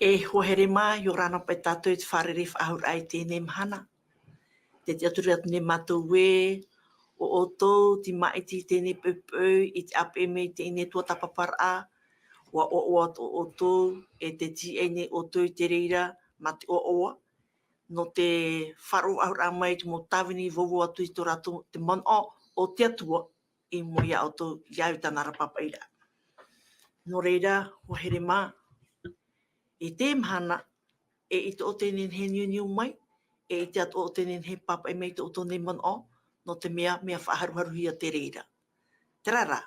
E hohere mai, o rana pai tātou te wharerif ahur ai tēnei mahana. Te te aturi atu ne mātou we, o tou, ti mai ti tēnei pepeu, i te ape me tēnei tua tapapara, wa o atu o tou, e te ti e ne o tou i te reira, ma te o oa. No te wharo ahur a mai, te mo tawini vovo atu i tō ratu, te man o te atua, i mo ia o tou iau tanara papaira. No reira, hohere mai, i te mahana, e i te o tēnei he niu mai, e i te atu o tēnei he papa e mei te o tōnei man no te mea whaaharuharu hia te reira. Te rara.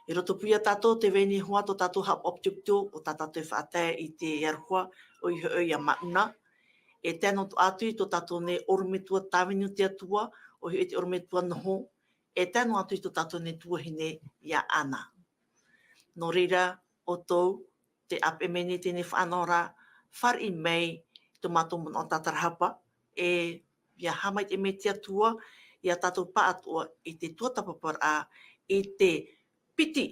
E roto pia tātou te veni hoa to tātou hap optiuptio o tātou whaatea i te iarhua o i hoi a mauna. E tēnā tu atu i to tātou ne orumetua tāwinu te atua o hi te orumetua noho. E tēnā atu i to tātou ne tuahine ia ana. No reira o tau te ape meni tēnei whanora whari mei to mātou mon o tātarahapa e ia hamai te me te atua ia tātou pātua i te tuatapapara i te piti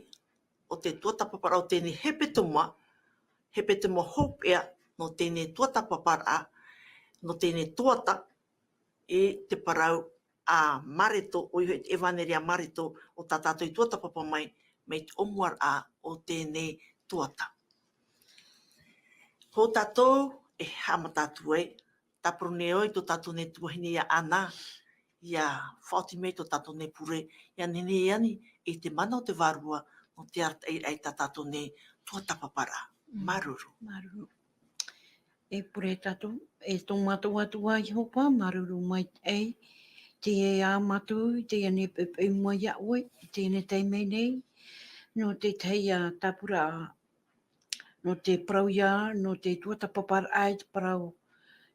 o te tuatapapara o tēnei hepetuma hopea no tēnei tuatapapara no tēnei tuata i te parau a marito o i te evaneri a marito o tā tātou i tuatapapa mai me te omuar a o tēnei tuata. Ho tātou e hama tātou e, tapuru ne oi to tātou ne tuahine ia ana, ia whaoti mei to tātou ne pure, ia nene iani i te mana o te varua no te arta ai tā tātou ne tuatapapara. Maruru. Maruru. E pure tātou, e tō mātou atua i hopa, maruru mai ei, te e a mātou, te e ne pepe mua ia oi, te e ne teimei nei, no te teia tapura no te parau ia, no te tuatapapara ai te parau,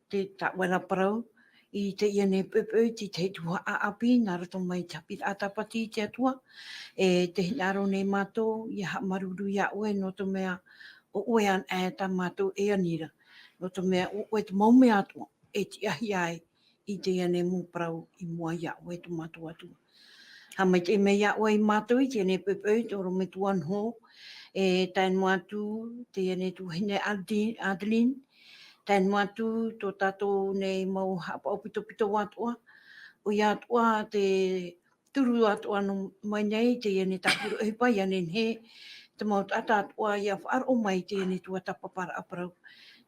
te tawera parau, i te iane pepe, te te tua a api, nā rato mai tapit atapati te atua, e te hinaro nei mātou, i ha maruru ia oe, no to mea o oe an e ta mātou e anira, no to mea o oe te maume atua, e te ahi ai, i te iane mu parau i mua ia oe tu mātou atua. Ha mai te mea oe i mātou, i te iane pepe, te oro me tuan ho, e taen moatu te ene tu hine Adeline, taen moatu tō tātou nei mau hapa o pito atua, o ia atua te turu atua no mai nei te ene tapuru e pai ane he, te mau tata atua ia whaar o mai te ene tua tapapara aparau.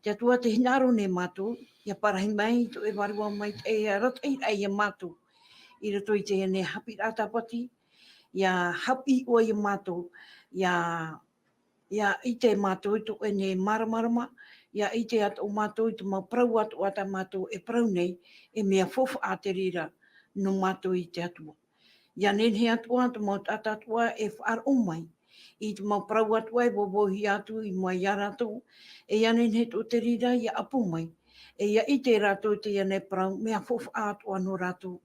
Te atua te hinaro nei mātou, ia parahi mai to e warua mai e ratai ai e mātou, i rato i te ene hapi atapati, ia hapi o i mātou, ia i te mātou i tō ene maramarama, ia i te ato mātou i tō mau prau atu ata mātou e prau nei, e mea fofa a te rira no mātou i te atua. Ia nenhe atua, tō mau tata atua e whaar o mai, i tō mau prau atua e bobohi atu i mua ia ratou, e ia nenhe tō te rira ia apu mai, e ia i te ratou te ene prau, mea fofa atua no ratou,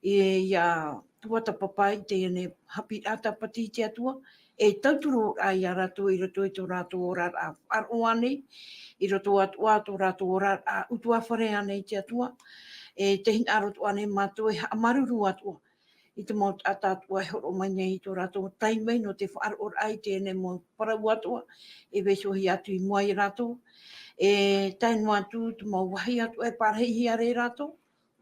e ia tuata papai te ene hapi atapati te atua, e tauturu ai a rato i roto i tō rato orar a wharoane, i roto atua tō rato orar a utua whare ane i te atua, e te hina roto ane mātou e maruru atua, i te mau tata atua e horo mai nei i tō rato taimei no te whaaror ai te ene mo parau atua, e wesohi atu i mua i rato, e tainu atu te mau wahi atua e parahi are rato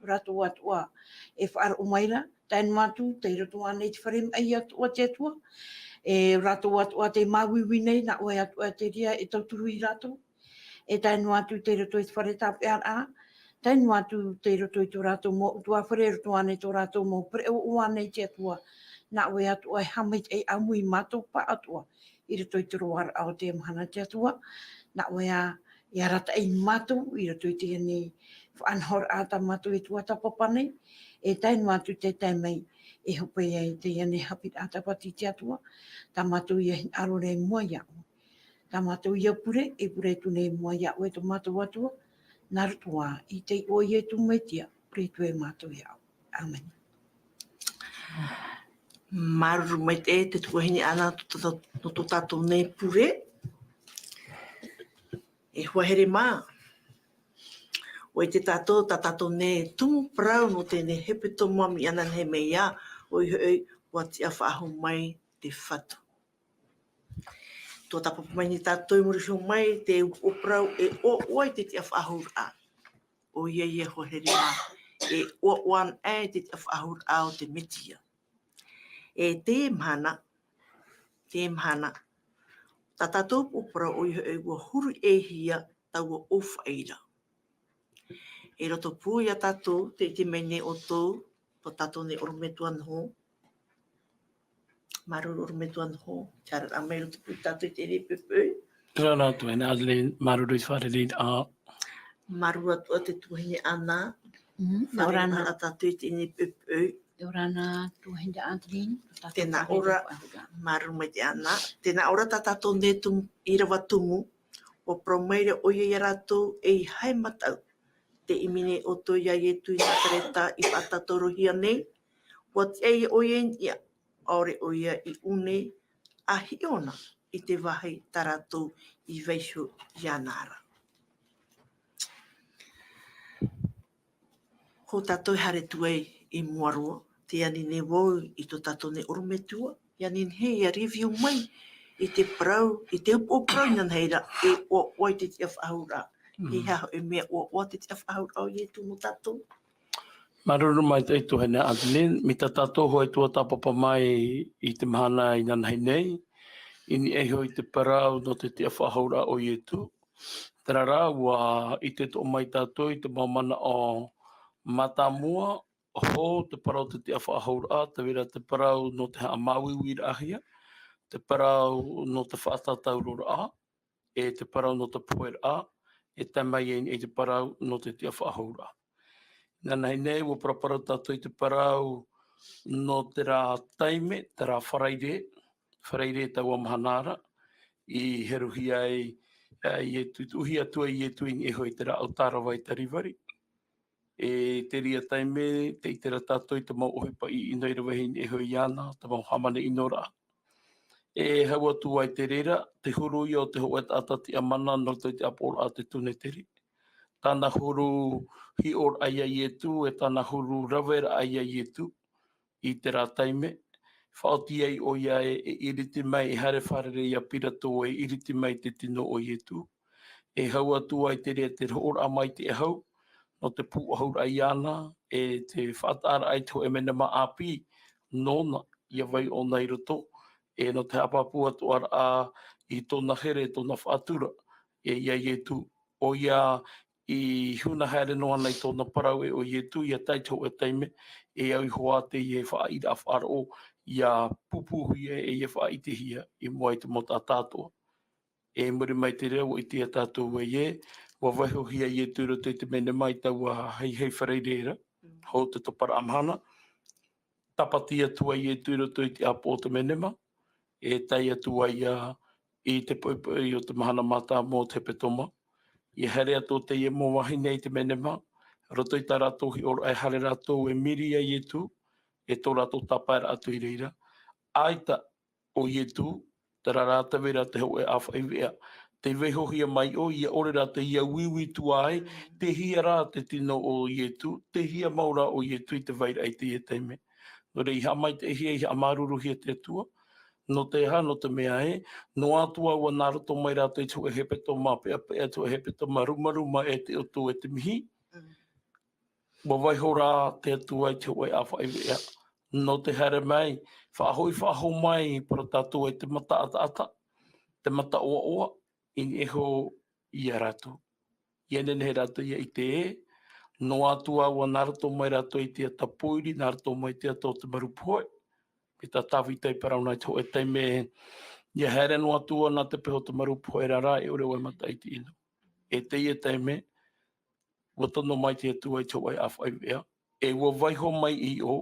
atua e whaar o maira, tainu atu te roto ane te wharem ai atua te atua, e rato atua te mawiwi nei na oe atua te ria e tauturu i rato, e tainu atu te roto i te whare tape a, tainu atu te roto i tō rato mo tua whare roto ane tō rato mo preo o ane te atua, na oe atua e hamit e amui mātou pa atua, i roto i te roar ao te amhana te atua, na oe a ia rata i mātou, i roto i te ane whaanhor a ta mātou i tua tapapane, e tainu atu te taimei, e hope ai te ane hapit atapati te atua, ta mātou ia arore mua iau. Ta mātou ia pure, e pure tu nei mua iau e to mātou atua, narutua i te oie tu metia, pure tu e mātou iau. Amen. Maruru mai te tuahine ana no tō tātou nei pure. E huahere mā. O i te tātou ne tumu prau no tēnei hepe tō mami ana he mea, o i hoi wati a whaahu mai te whatu. Tō tapu mai ni tātou murusho mai te uprau e o oi te te whahur a. O ia ia ho heri a. E o wan e te te whahur a o te mitia. E te mhana, ta tātou uprau o ia e ua huru e hia tau o whaeira. E roto pū ia tātou te iti mene o tō, tō tātou ne orumetuan ho. Maruru orumetuan ho. Charat a mai roto pū tātou te re pepe. Rana tu ena Adelaide maruru i wharereid a. Maru atua te tuhine ana. Nā Wharena rana, a tātou te ne pepe. nā rana tuhinda Adeline. Tēnā ora, maru mai te ana. Tēnā ora tā tātou ne i rawa tumu. O promeira o ia rātou e i hai matau. Te imine o tō ia e tui nā tareta i pātātoro hia nei. Wat e o ia ia. Aore o ia i une a hiona i te wahi taratou i veisho ianara. Ko tātou hare tuei i muarua, te ani ne wau i tō tātou ne urumetua, i ani he a review mai i te prau, i te upo prau nan heira e o oi te tia whahaura. He haho e mea o te tia whahaura o i e tūmu tātou. Maruru mai te tuhene Adelaide, mi ta tātou hoi tua tāpapa mai i te mahana i nanhai nei, ini e hoi te parau no te tia whahaura o i e tū. Tera rā, ua i te tō mai tātou i te maumana o Matamua, ho te parau te tia whahaura, te wera te parau no te haa mauiwira ahia, te parau no te whaatataurora a, e te parau no te poera a, e tamai e te parau no te tia whahaura. Nana i nei, ua paraparau tātou i te parau no te rā taime, te rā whareire tau a mahanara, i heruhi ai i e tuhi atua i e tuing e hoi te rā autara wai tariwari. E te ria taime, te i te rā tātou i te mau ohipa i inoi rawehin e hoi iana, te mau hamane inora. E haua tu ai te rera, te huru i o te hoa tātati a mana no te apora a te tune teri. Tāna huru hi or aia i etu, e tāna huru rawera aia i etu, i te rā taime. Whaoti ai o ia e iriti mai, e hare wharere i a pira tō e iriti mai te tino o i etu. E haua tu ai te rea te hor a mai te e hau, no te pū ahur ai ana, e te whaatara ai tō e mena ma api, nōna, ia vai o nei roto, e no te apapu atu ara a i tōna here, tōna whaatura, e ia i etu, o ia i huna haere noa nei tōna parau e o i etu, ia taitau e taime, e au i hoa te i e whaaira a whaaro, ia pupuhi e i wha i te hia i mua i te mota tātua. E muri mai te reo i te tātua e ie, wa waiho hia i e tūro te te mene mai tau a hei hei whareirera, hou te topara amhana. Tapati atua i e tūro te te apo te menema, e tai atua i te poipoi o te mahana mata mō te petoma. I here ato te i e mō wahi nei te menema, roto i tā rātou hi ora ai hare rātou e miri ai e tū, e tō rātou tapaira atu i reira. Aita o i e tū, tera rāta wera te hau e awhaiwea. Te wehohia mai o ia ore rā te ia wiwi tu ai, te hia rā te tino o i e tū, te hia maura o i e tū i te vaira ai te i e teime. No rei ha mai te hia i ha amaruru hia te atua, no te ha, no te mea e, no atua ua nāroto mai rā te tu e hepeto mā pea pea tu e hepeto maruma e te otu e te mihi. Wa waiho rā te atua i te oi awhaiwea. No te here mai, whaho mai para tātou e te mata ata, te mata oa, in eho i a rātou. I ene he rātou i te e, no atua ua nāroto mai rātou i te tapuiri, nāroto mai te ato te marupoi, me tā tāwi tei paraunai tō e teime, ia here no atua nā te peho te marupoi rara e ore wai mata i te ino. E te i e teime, ua tono mai te atua i tō ai awhaiwea, e ua waiho mai i o,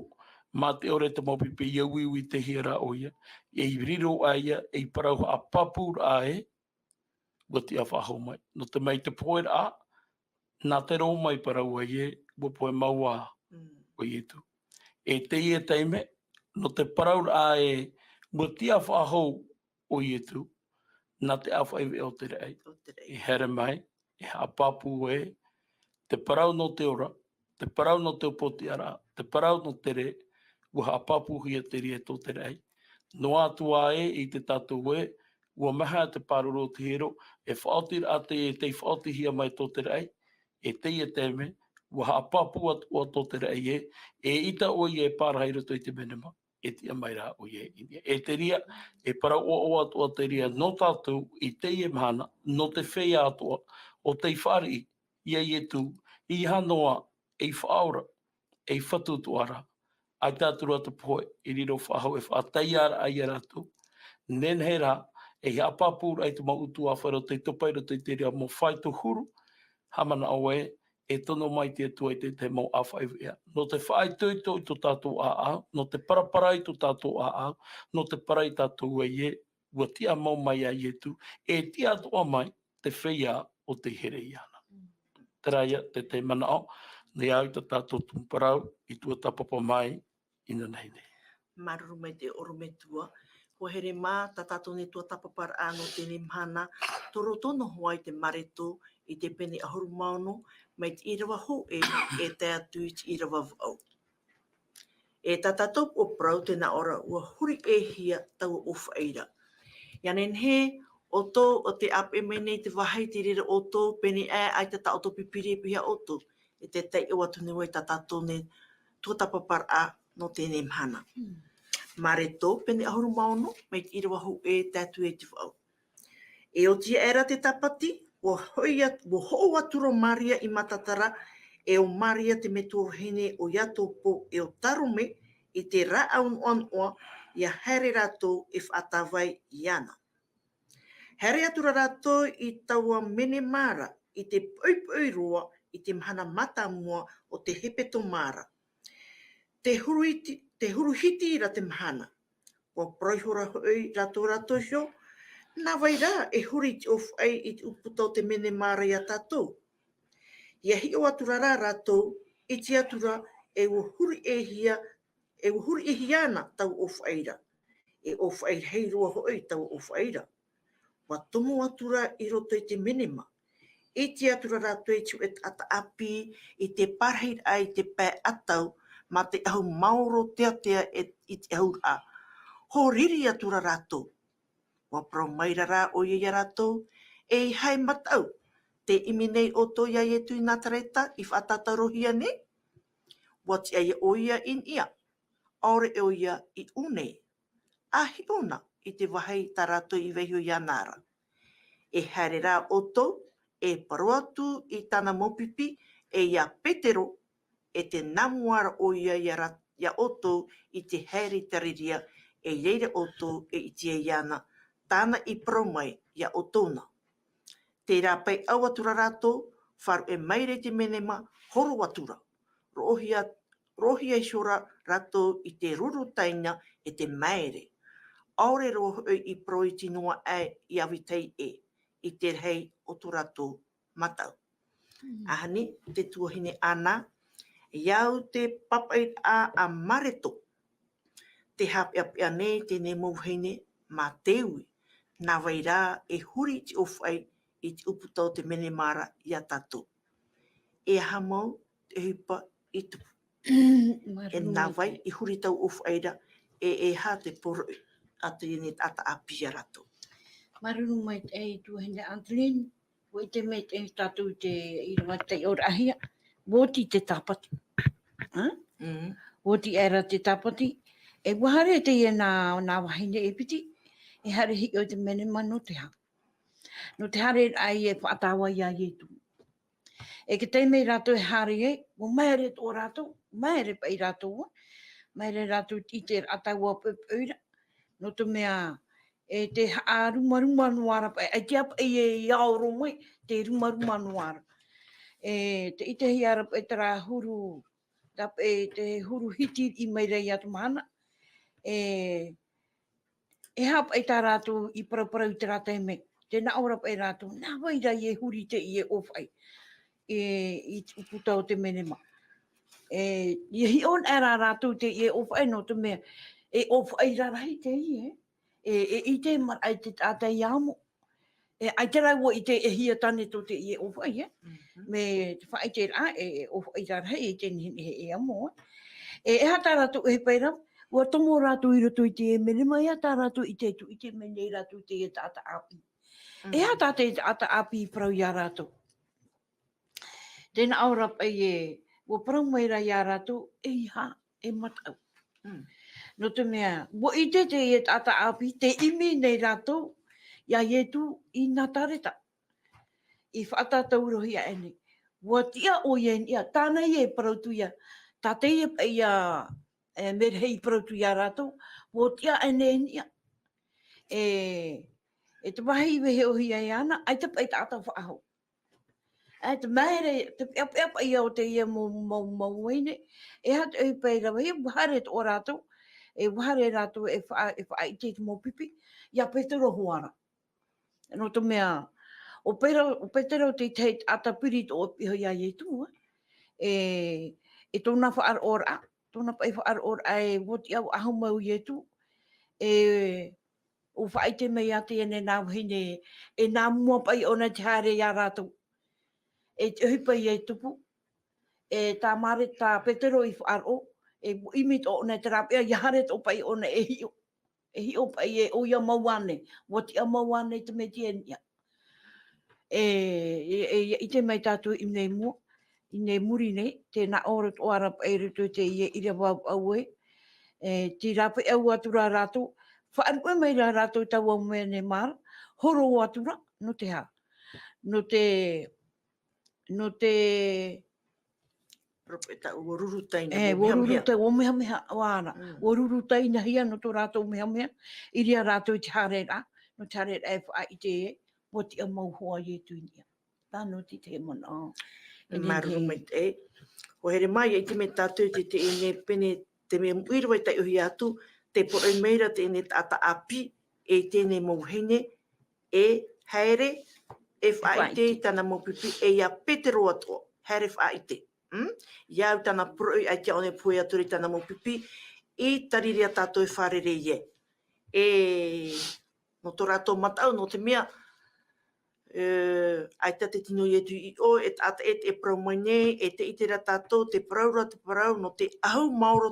mā te ore te maupipi ia wiwi te hiera o ia, e i riro a ia, e i parau a papur a e, ua te awhaho mai. No te mai te poera a, nā te rau mai parau a ie, ua poe maua o i etu. E te i e teime, no te parau a e, ua te awhaho o i etu, nā te awhaiwe o te rei. E here mai, e ha papu e, te parau no te ora, te parau no te opoti ara, te parau no te re, ua ha papu hia te ria tō te rei. No atua e i te tātou e, ua maha te paruro te hero, e whaotira a te whaotihia mai tō te rei, e teia teme, ua haapapu atua tō te rei e ita o i e pārhai roto i te menema, e tia mai rā o i e inia. E te ria, e para o atua te ria no tātou i teia mahana, no te whea atua, o te whari i e tu, i hanoa, e whaora, e whatutuara, ai tātura te poe, i riro whahau e whaateiara ai a ratu, nen he rā, e hapapura ai te mautu a whara te tupaira te te ria mo whai tu huru, hamana oe, e tono mai te atua i te mau awhaiwea. No te whai tuito i tō tātou a, no te parapara i tō tātou a, no te para i tātou e, ua tia mau mai a ietu, e tia atua mai te whea o te here i ana. Teraia, te manao, ne au ta tātou tumparau, i tua tapapa mai, ina nei nei. Maruru mai te orometua, ko here mā, ta tātou ne tua tapapara āno tēne mhana, toro tono hoa i te mareto, i te pene ahuru maono, mai te irawa ho e te atu i te irawa vau. E ta tātou o prau tēnā ora, ua huri e hia tau o whaeira. Ianen he, o tō, o te ape mai nei te wahai te rira o tō, pene ai te ta o tō pipiri pihia o tō, e te tei o atu niwai ta tātou ne tua tapapara a no tēne mhana. Mareto, pene ahuru maono, mai te irawa ho e te atu e te wau. E o tia era te tapati, ua hou aturo Maria i matatara, e o Maria te metua hene o iato po e o tarume, i te ra aun oa, ia here rato e whaatawai i ana. Here atura rato i taua mene mara, i te poipoi roa, i te mahana mata mua o te hepeto mara. Te huru hiti ra te mahana. Wa proihora hoi rato sio, nā vai rā e huri te of ai i te uputa o te mene mara i a tātou. Ia hi o atura rā rato, i te atura e ua huri e hiana tau of aira. E of aira hei roa hoi tau of aira. Wa tomo atura i roto i te menema. I te atura rato e tiu et ata api, i te parhei ai te pē atau, ma te ahu mauro tea i te ahu rā. Ho riri atura rato. Wa pro maira rā o ia rato, e i hai matau. Te imi nei o tō ia e tui nā tareta, i whaatatarohia ne. Wa te aia o ia in ia. Aore e o ia i une. Ahi ona i te wahai tā rato i vehu ia nāra. E haere rā o tō, e paruatu i tāna mopipi, e ia petero, e te namuara o ia ia o tō i te haere tariria, e reire o tō e i tia iana, tāna i promai ia o tōna. Te rā pai au atura rato, wharu e maire te menema, horo atura. Rohia i shora rato i te ruru taina e te maere. Aore roho i proi tinua i awitei i te hei o tu rato matau. Ahani, te tuahine ana, iau te papai a mareto. Te hape api ane te ne mauhine ma teui. Nā vai rā e huri te ofai i te uputa o te mene mara i a tātou. E aha mau te hipa i tupu. E nā vai i huri tau ofai ra e ha te poro a te ine ata api a rato. Maruru mai te ei tuahine Antlin, wai te me te tātou te irawa te ora ahia, woti te tapati. Woti era te tapati, e wahare te ia nā wahine e piti, e hare hi o te mene mano te ha. No te hare ai e whaatawa ia ietu. E ke teimei rato e hare e, mo maere tō rato, maere pai rato, maere rato i te ataua pöpöira, no te mea e te ruma nuara pai, e te apa e aoro mai, te ruma nuara. E te ite hi ara pai tera huru, te huru hiti i mai rei atu mahana, e hapa i tā rātou i paraparau te rātai me, te na ora pai rātou, nā waira i e huri te i e ofai, i uputa o te menema. I hi on era rātou te i e ofai no te mea, e ofai rarahi te i e te mar ai te tātai amo. Ai te rau i te e hia tane to te i e ofai, me te whai te rā, e ofai rarahi e te nihi e amo. E hata rātou e pai rau, Ua tomo rātou i roto i te mene mai a tā rātou i te tu i te mene rātou te e tāta api. E ha tā te ata api i prau i a rātou. Tēnā aura pai e, ua prau mai ra i a rātou, e ha, e matau. No te mea, ua i te e tāta api, te imi nei rātou, ia e tu i nā tareta. I whaatatau rohi a ene. Ua tia o ien ia, tāna i e prau tu ia, tā te e pai a merhei prau tu ia rātou, ua tia ene ia. E te wahi wehe o hi ai ana, ai te pai tātou whaaho. E te maere, te pia pai o te ia mau ene, e hat e pai rawa, e wahare to o rātou, e wahare rātou e wha i te mō pipi, ia Petero hoara. No te mea, o Petero te te atapiri to o piho ia i tu, e tōna whaar ora, tōna pai whaar ora e woti au ahu mau i tu, o whai te mei ate ene nā wahine, e nā mua pai ona te haere ia rātou. E te hipai e tupu, e tā mare tā Petero i whaaro, e imit o ona te rapea, i hare tō pai ona e hio. E hio pai e o ia mauane, wati a mauane te me tienia. I te mai tātou i nei mua, i nei muri nei, tēnā ora tō ara pai rito te i ira wau au e, ti rape au atura rātou, whaarua mai rā rātou tau au mea ne mara, horo o atura, no te ha. No te Propeta ua rurutai na warurutai, o mea mea wāna. Warurutai na hia no tō rātou mea mea, i ria rātou te hare rā, no te hare rā e wha i te e, wati a mau hoa i e tuinia. Tāno ti te mana. E maru mai te e. O here mai e te me tātou te ene pene, te me muirwai tai uhi atu, te poroi meira te ene tata api, e tēne mauhine, e haere, e whaite tana maupipi, e ia Petero ato, haere whaite. Iau tana poroi ai te one pui aturi tana maupipi, i tariria tātou e wharere ie. No tō rātou matau, no te mea, ai te tino i etu i o, e tata e prau mai nei, e te itera tātou, te praura te prau, no te ahu mauro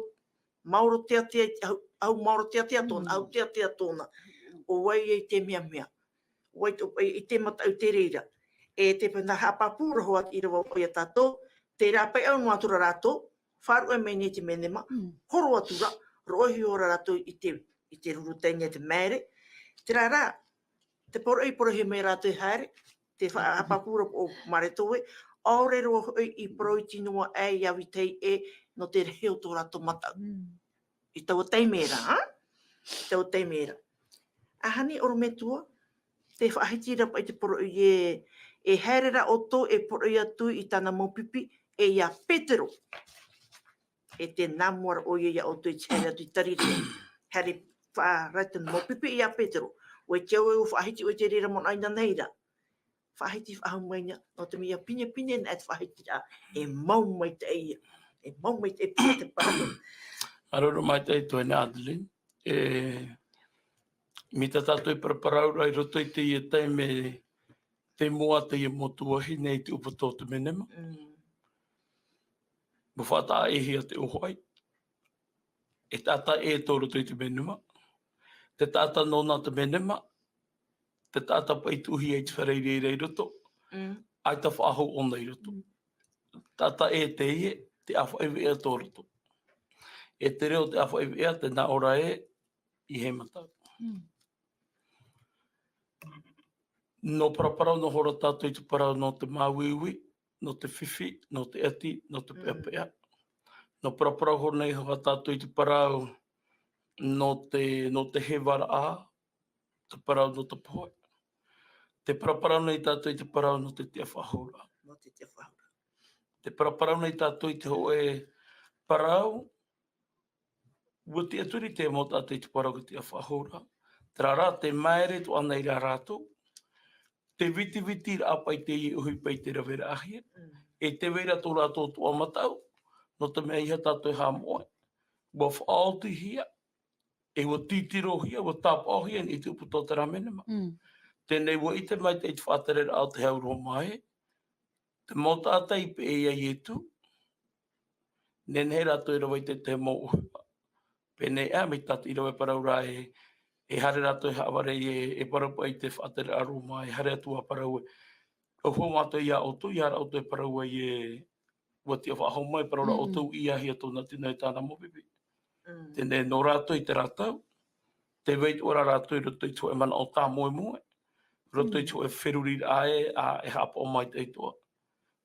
tea au mauro tea tōna, au tea tōna, o wai e te mea mea, wai i te matau te reira, e te pena hapapura hoa i rawa o ia tātou, te rapai au no atura rātou, wharu e mei ne te menema, horo atura, rohi ora rātou i te rurutainia te mere, te rara, te porohi mei rātou haere, te hapapura o maretoe, aore rohi i poroi tinua e i awitei e no te reo tō rātou matau. I tau teimera, I tau teimera. Ahani oro me tua, te whaahitira pa i te poroi e haerera o tō e poroi atu i tana maupipi e ia Petero. E te namuara o ia o tō i te haere atu i tarire. Haere whaaraitan maupipi i ia Petero. O e te au e whaahiti o te rira mon aina neira. Whaahiti whaahu maina, no te mea pine na et whaahiti a e mau mai te eia. E mau mai te pia te parama. Aroro mai te toi nā Adeline. Mi ta tātou i preparaura i roto i te ia tei me te moa te ia motuahi nei te upa tō te menema. Mawhata e hia te uhoai. E tata e tō roto i te menema. Te tata nōna te menema. Te tata pai tuhi e te whareire i rei roto. Ai ta whaaho ona i roto. Tata e te ie, te awha ewe ea tō roto. E te reo te awha ewe ea, te nā ora e, i he matau. No paraparau no hora tātou i te parau no te māwiwi, no te whiwhi, no te ati, no te peapea. No paraparau hora nei hora tātou i te parau no te hewara a, te parau no te poe. Te paraparau nei tātou i te parau no te tia whahora. No te tia whahora. Te paraparau nei tātou i te hoe parau, ua te aturi te mo tātou i te parau ki tia whahora. Te rara, te maere tu ana i rā rātou. Te viti rāpai te i uhi pai te rawera ahia. E te weira tō rātou tua matau, no te mea iha tātou hā moe. Ua whaauti hia, e ua titiro hia, ua tāpau hia, ni te upu tō te ramenema. Tēnei ua ite mai te iti whāterera au te hauro mai. Te mō tātai pe e ia ietu. Nen he rātou i rawai te mo uhipa. Pene me tata iro e paraura e hare rato e haaware e parapa i te whaatere aroma, e hare atua parau o whomata ia o tu, ia rau te parau wati a whahau mai, paraura o tu ia hi atona tina e tāna mopipi. Tene no rato i te ratau, te weit ora rato i roto i tu e mana o tā moe moe, roto i tu e whiruri ae a e hapa o mai te toa.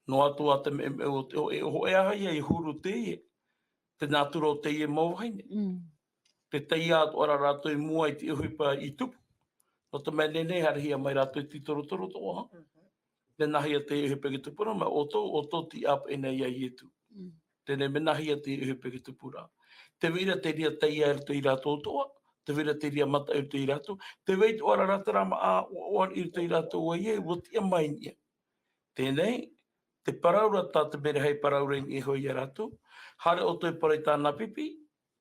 No atu a te me o te o e ho e aha ia i huru te ie, te nātura o te ie mauhaine. Te teia atu ora rato i mua i te uhipa i tupu. No te mea nene harihia mai rato i titoro toa. Te nahia te uhipa ki tupura, ma o tō ti ap e nei ai etu. Tēnei me nahia te uhipa ki tupura. Te vira te ria teia e i rato toa, te vira te ria mata e i rato, te veit ora ratarama a oan i i rato o ie, wotia mai nia. Tēnei, te paraura tā te mere hei paraura i hoi i rato, hare o toi parai tāna pipi,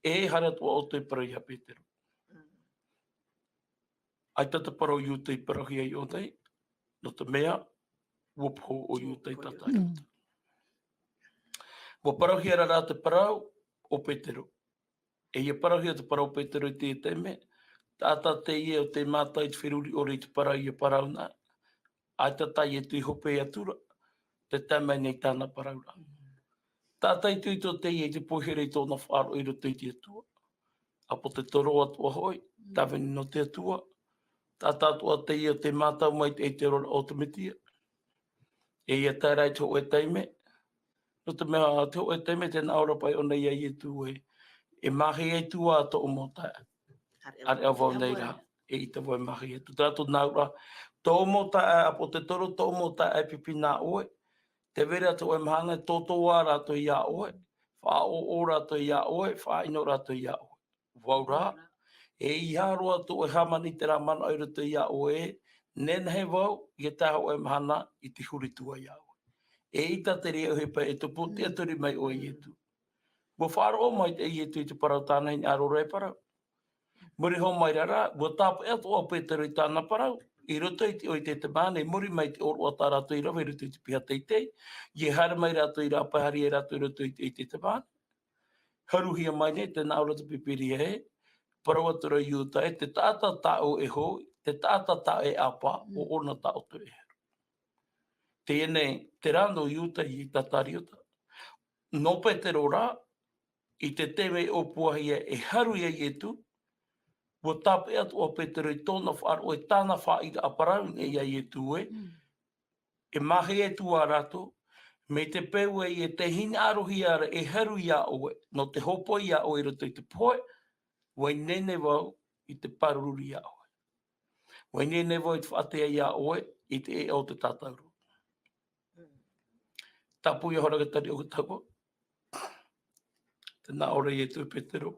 e hare atua o toi parai ha Petero. Ai tata parau iu tei parahi ai o tei, no te mea, wopho o iu tei tata i rata. Wa parahi ara rā te parau o Petero. E ia parahi a te parau Petero i te me, tāta te ia o te mātai te whiruri o rei te parau i a parau nā. Ai tata i e tui hope i atura, te tamai nei tāna paraura. Tāta i tui tō te ia i te pohere i tōna whāro i roto i te atua. Apo te toro atua hoi, tāwini no te atua. Tāta atua te ia o te mātau mai te rora o te mitia. E ia tārai tō e teime. No te mea tō e teime tēnā ora pai o nei ai e tū e. E mahi e tua tō o mōtai. Are au vau nei rā. E i te voi mahi e tu. Tātou naura. Tō o mōtai apo te toro tō o mōtai e pipi nā oe. Te vera tō e mahana tō tō wā rātou i a oe. Wha o rātou i a oe. Wha ino rātou i a oe. Vau rā. E i haroa tō e hamani te rā mana o rātou i a oe. Nena he wau, i e taho e mahana i te huritua i a oe. E ita te rea uhepa e te puti aturi mai o i etu. Wa whāro o mai te i etu i te parau tāna i aro rei parau. Muri ho mai rara, wa tāpa e ato o Petero i tāna parau. I roto i te oi te māne, muri mai te oro a tā rato i rawa, i roto i te piha teitei. I hara mai rato i rapa hari e rato i roto i te māne. Haruhia mai ne, te naura te pipiri e, parau atura i uta e, te tāta tāo e hoi, te tāta tāo e apa, o ona tāo tu e. Tēnei, te rano i uta i tatari uta. No Petero rā, i te tewe o puahia e haru ia i etu, wa tape atu o Petero i tōna whaaro e tāna whaida a parau e ia i etu e, e mahi etu a rato, me te peue i e te hina arohi ara e haru ia oe, no te hopo ia oe rato i te poe, wai nene wau i te paruri ia oe. Wai nene wau i te whaatea ia oe, i te e o te tātauru. Tapu i hora tari o katawa. Tēnā ora i e tui Petero.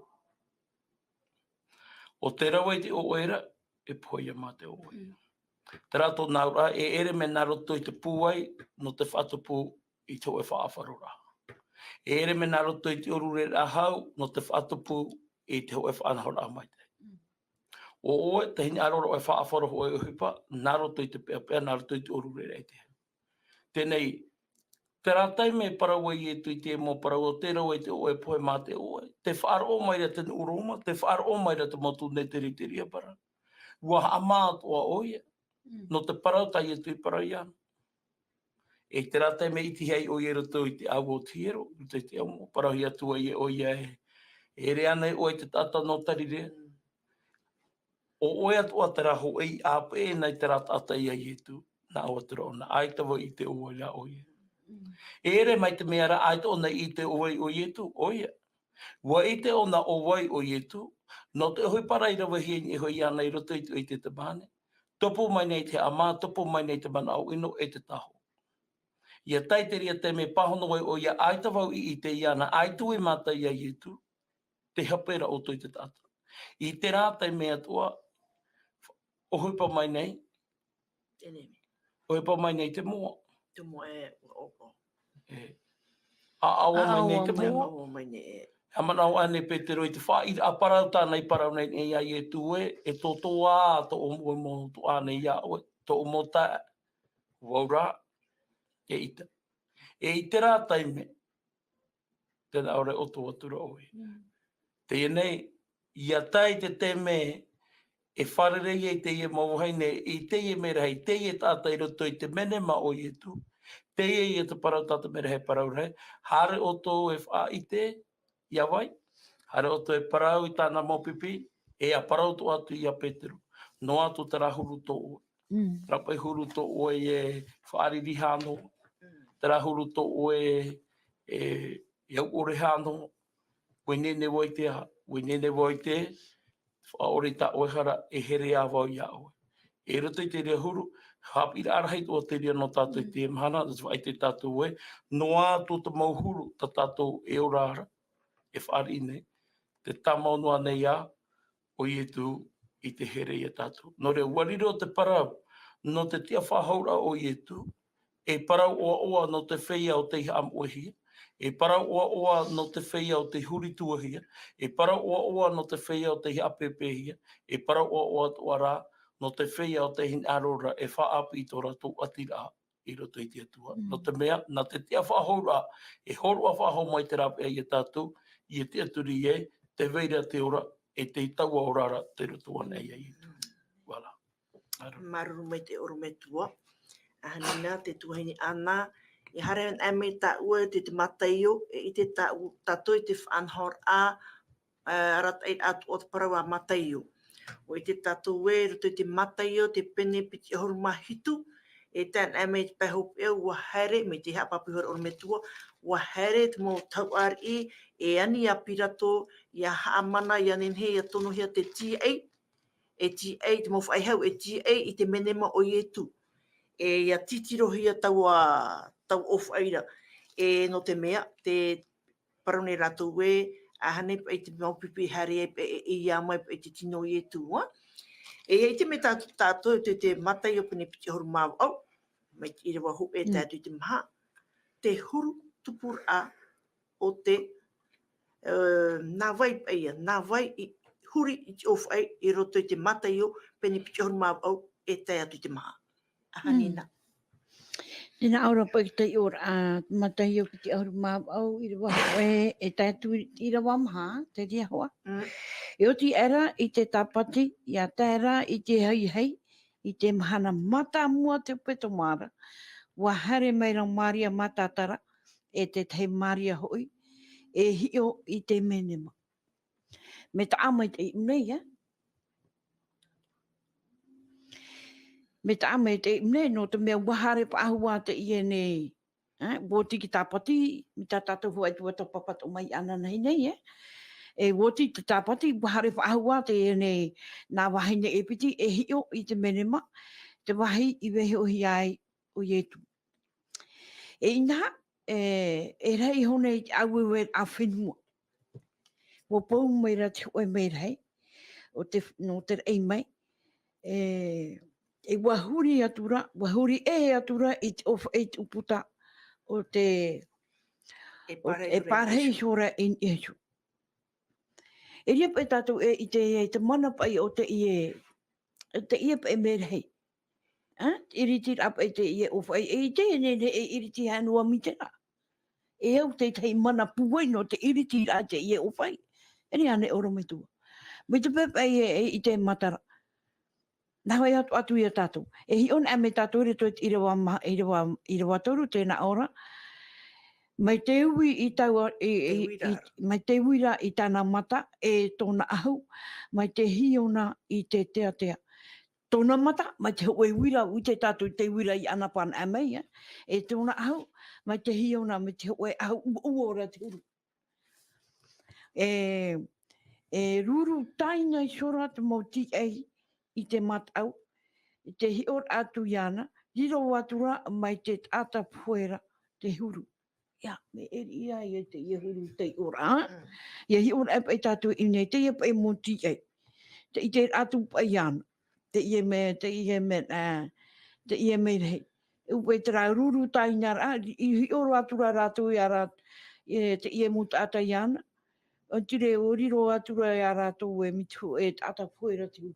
O te rawa i te oera, e poia mā te oera. Te rato nā ora, e ere me nā roto i te pūai, no te whatupu i te oe whaafaro rā. E ere me nā roto i te orure rā hau, no te whatupu i te oe whaanahora amai te. O oe, te hini arora oe whaafaro hoi uhipa, nā roto i te pēpea, nā roto i te orure rā te. Tēnei, te rātai me parau i e tui te mo parau o te rau e te oe poe mā te oe. Te whaaro o maira te uroma, te whaaro o maira te motu nei te riteria para. Ua hamā toa oia, no te parau tai e tui parau iana. E te rātai me iti hei o i rato i te au o tiero, i te amo, parau hi atua i e oia e. E rea nei oe te tata no tarire. O oe atua te raho ei ape nei te rata i a i etu, nā o atura ona, aitawa i te oe la oia. E ere mai te mea ra aita ona i te owai o ietu, oia. Wa i te ona owai o ietu, no te hoi parai rawa hien i hoi ana i roto i te te mane. Topo mai nei te ama, topo mai nei te mana au ino e te taho. Ia taiteria te me pahono wai o ia aita wau i te iana, aitu e mata i a ietu, te hapera o toi te tata. I te rātai mea tua, o huipa mai nei, o huipa mai nei te mua. Te mua e o. A awa mai nei te mua. Awa mai nei e. Hamana o ane Petero i te wha, i a parau tānei parau nei e ia i e tue, e tō tō a, tō o mua mo tō ane ia oe, tō o mo tae, waura, e ita. E i te rā taime, tēnā ore o tō atura oe. Tēnei, ia tai te me e wharerei e te ie mauhaine i te ie mera hei, te ie tātai roto i te mene ma o i tu, te ie te parau tātai mera hei parau rei, hare o tō e wha i te, ia wai, hare o tō e parau i tāna mopipi, e a parau tō atu i a Peteru, no atu te rahuru tō oe. Rapai huru tō oe e whaariri hāno, te rahuru tō oe e iau ore hāno, wenene woi te ha, wenene woi te, whaore ta oehara e here a wau ia oe. E roto i te rea huru, hapira arahai o te rea no tātou i te mhana, ai te tātou e, no ātou te mau huru, ta tātou e ora ara, e whaari nei, te tamau noa nei a, o i tu i te here i a tātou. No rea wariro te parau, no te tia whahaura o i tu, e parau oa no te whea o te am oehia, e parau oa no te whea o te huri tuahia, e parau oa no te whea o te apepehia, e parau oa rā no te whea o te hin arora e whaapi i tō rātou atira i roto i te atua. No te mea, na te tia whahaura, e horo a whahau mai te rape i a tātou, i te aturi e, te veira te ora, e te taua orara te roto ana i a i tu. Wala. Maruru mai te oro me tua. Ahanina te tuhini ana. I hare an ame ta ua te mataio, e i te tātou i te whanhor a, rata i atu o te parau a mataio. O i te tātou e, roto i te mataio, te pene piti horu mahitu, e tan ame te pehop e ua haere, me te hapapu hora oro me tua, ua haere te mō tau ari e ani a pirato, i a haamana, i anenhe, i a tono hia te TA, e TA, te mō whaihau, e TA i te menema o i tu. E ia titirohia tau ofu aira. E no te mea, te parone rātou e, ahane pa i te maupipi hare e i a mai pa i te tino i e tūa. E i te me tātou te matai o pene piti horu māu au, mai te irawa hu e tātou i te maha, te huru tupur a o te nā vai pa ia, nā vai i huri i te ofu ai i roto i te matai o pene piti horu māu au e tātou i te maha. Ahanina. Nina aura pa i te ora a matai o ki te auru māu au i rewa e tātu i rewa maha, te ria hoa. E o ti era i te tapati, i a tēra i te hei, i te mahana mata mua te peto mara, wa hare mai rau Maria matatara, e te tei Maria hoi, e hio i te menema. Me ta amai te imnei, Me ta ame te imne no te mea wahare pa ahua te ie nei. Woti ki tāpati, mi tā tātou huai tua tō papato mai ana nei nei. E woti te tāpati, wahare pa ahua te ie nei nā wahine e piti e hio i te menema, te wahi i wehe ohi ai o ietu. E ina, e rei hone i te awewe a whenua. Wo pou mai ra te hoi mai rei, no te rei mai, e wahuri atura i te ofa e te uputa o te parhei hora in ehu. E ria pa e tātou e i te mana pai o te ie pa e merhei. Iritir apa e te ie ofa e i te e iriti hanua mitera. E au te tei mana puwai no te iritir a te ie ofa e. E ria ne oro me tua. Me te pepe i te matara. Nā wai atu i a tātou. E hi on ame tātou re toi i rewa toru tēnā ora. Mai te ui i mai te uira i tāna mata e tōna ahu. Mai te hiona i te tea. Tōna mata, mai te ue uira i te tātou te uira i anapan ame. E tōna ahu, mai te hiona, mai te ue ahu uora te uru. E ruru taina i sora te mauti ei. I te matau, i te hior atu iana, riro atura mai te tata puera te huru. Ia, me eri ia i te ia huru te ora. Ia hior epa i tatu i nei, te epa i moti ei. Te i te atu pa iana, te ia me rei. Upe te rā ruru taina rā, i hior atura rātu i ara, te ia muta ata iana. O tire o riro atura i ara tō e mitu e tata puera te huru.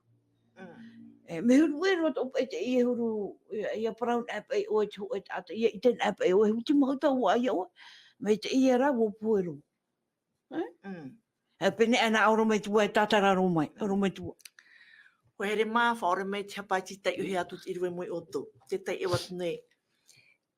Me huru e roto e te ie huru ia paraun apa e oe tu e tata ia i ten apa e oe huti mauta ua ia oe me te ie ra wo puero. E pene ana auro mai tua e tatara ro mai tua. Ko here mā whaore mei te hapai ti tai uhi atu i rue moi oto. Te tai e watu nei.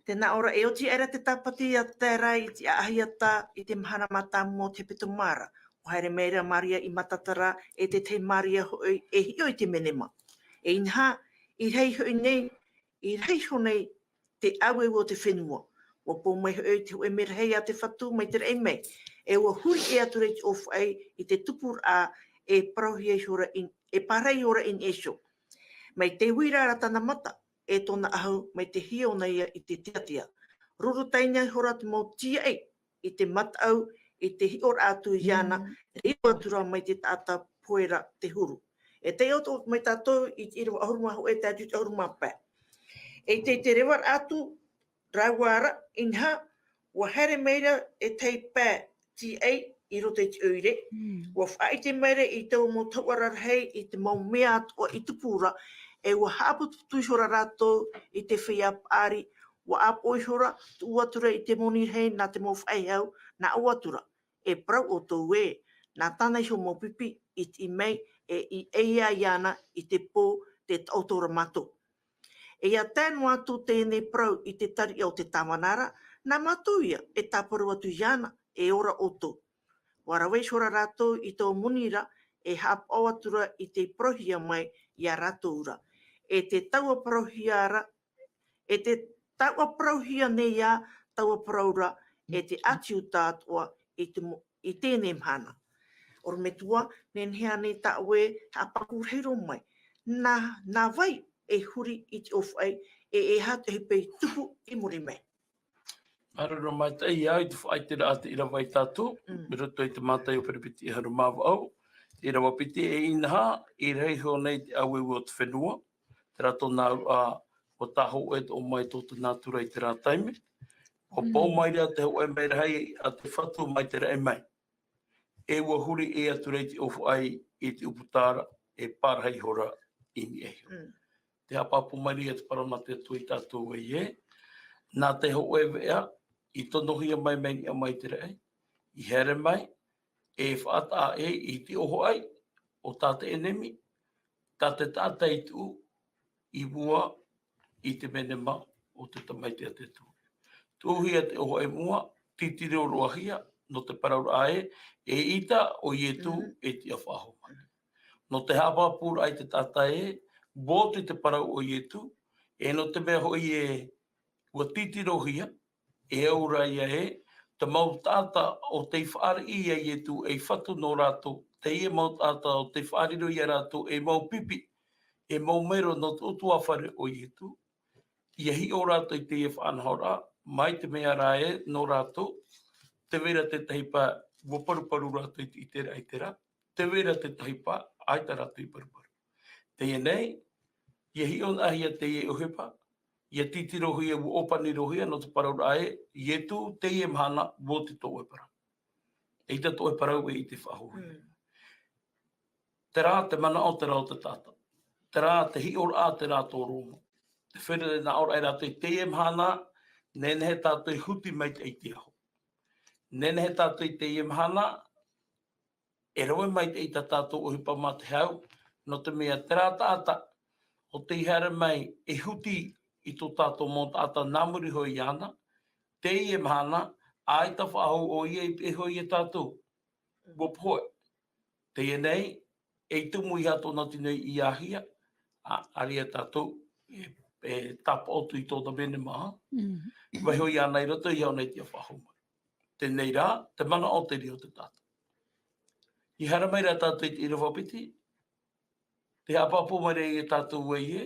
Tēnā ora e oti era te tapati a te rai ti ahi ata i te mahana mata mō te pito mara. Ko haere meira Maria i matatara e te Maria hoi e hioi te menema. E inha, i rei hoi nei, i rei ho nei te awe o te whenua. Wa pō mai hoi te hoi mera hei a te whatu mai te rei mei. E wa huri e atu rei te ofu ai i te tupur a e parohi e hora in, e parei ora in esho. Mai te huira ara tana mata, e tōna ahu mai te hio nei i te tiatia. Ruru taina hora te mau tia ei, i te matau, i te hior atu i ana, reo atura mai te tata poera te huru. E te oto mai tātou i te iro ahuruma ho e te atu te ahuruma pē. E te rewar atu, rauara, inha, wa here meira e te pē ti ei, i roto i te uire. Wa whai te meira i te mo tauarar hei, i te mau mea atua i te pūra, e wa hapu tuishora rātou i te whia pāri, wa apoihora tu uatura i te moni hei nā te mau whai hau, nā uatura. E prau o tō we, nā tāna iho mō pipi i te mei e i eia iana i te pō te tautora mato. E ia tēnu atu tēnei prau i te tari o te tamanara, nā mato ia e tāparu atu iana e ora oto. Warawei shora rātou i tō munira e hap o atura i te prohia mai i a rātou ura. E te taua prohiara, e te taua prohia nei a taua proura e te atiu tātua i tēnei mhana. Ora me tua, nenhea nei tāue hapaku heiro mai. Nā vai e huri i te ofai e hatu he pei tupu i muri mai. Arara mai te i au, te whai te rā te ira vai tātou, me roto i te mātai o peripiti i haru māwa au. Te ira wapiti e inaha, i rei ho nei te awe o te whenua, te rato nā o taho e o mai tō te nātura i te rā taime. O pō mai rea te ho e mei rei a te whatu mai te rei mai. E ua huri e atu rei te ofu ai i te uputara e pārhei hora i ni eho. Te hapapu mai rea te paramate atu i tātou e ie. Nā te ho e vea, i tonohia mai meni a mai te rei, i here mai, e whaata e i te oho ai, o tāte enemi, tāte tāta i tu, i bua, i te menema, o te tamaiti a te tu. Tūhia te oho e mua, titire o roahia, no te paraura ae, e ita o i e tu e te awhaho mai. No te hapapura ai te tāta e, bōtu te parau o i e tu, e no te mea hoi e ua titirohia, e aura ia e, te mau tāta o te whaari ia i e tu e whatu no rātou, te ia mau tāta o te whaariro i a rātou e mau pipi, e mau mero no te utua whare o i e tu, ia hi o rātou i te ia whanahora, mai te mea rā e no rātou, te vera te taipa, waparuparu rātou i te rā i te rā, te vera te taipa, aita rātou i paruparu. Te ia nei, ia hi on ahia te ia uhepa, ia titirohia u opani rohia no te paraura ae, i tu te ia mahana wo te tō e para. E te tō e parau e i te whahohi. Te rā te mana o te rā o te tata. Te rā te hi ora a te rā tō rōma. Te where nā ora e rātou i te ia mahana, nenehe tātou i huti mai te eiti aho. Nenehe tātou i te ia mahana, e rawe mai te eita tātou o hipa mā te hau, no te mea te rā tāta, o te ihara mai e huti i tō tātou mō tāta nāmuri hoi ana, te i e mahana, ai ta whahau o ia e hoi e tātou. Wopoe. Te i nei, e tumu i hato nati nei i ahia, aria tātou, e tapa otu i tōta mene maha, vai hoi ana i roto i au nei tia whahau mai. Te nei rā, te mana o te rio te tātou. I hara mai rā tātou i te ira wapiti, te hapapo mai rei e tātou e ie,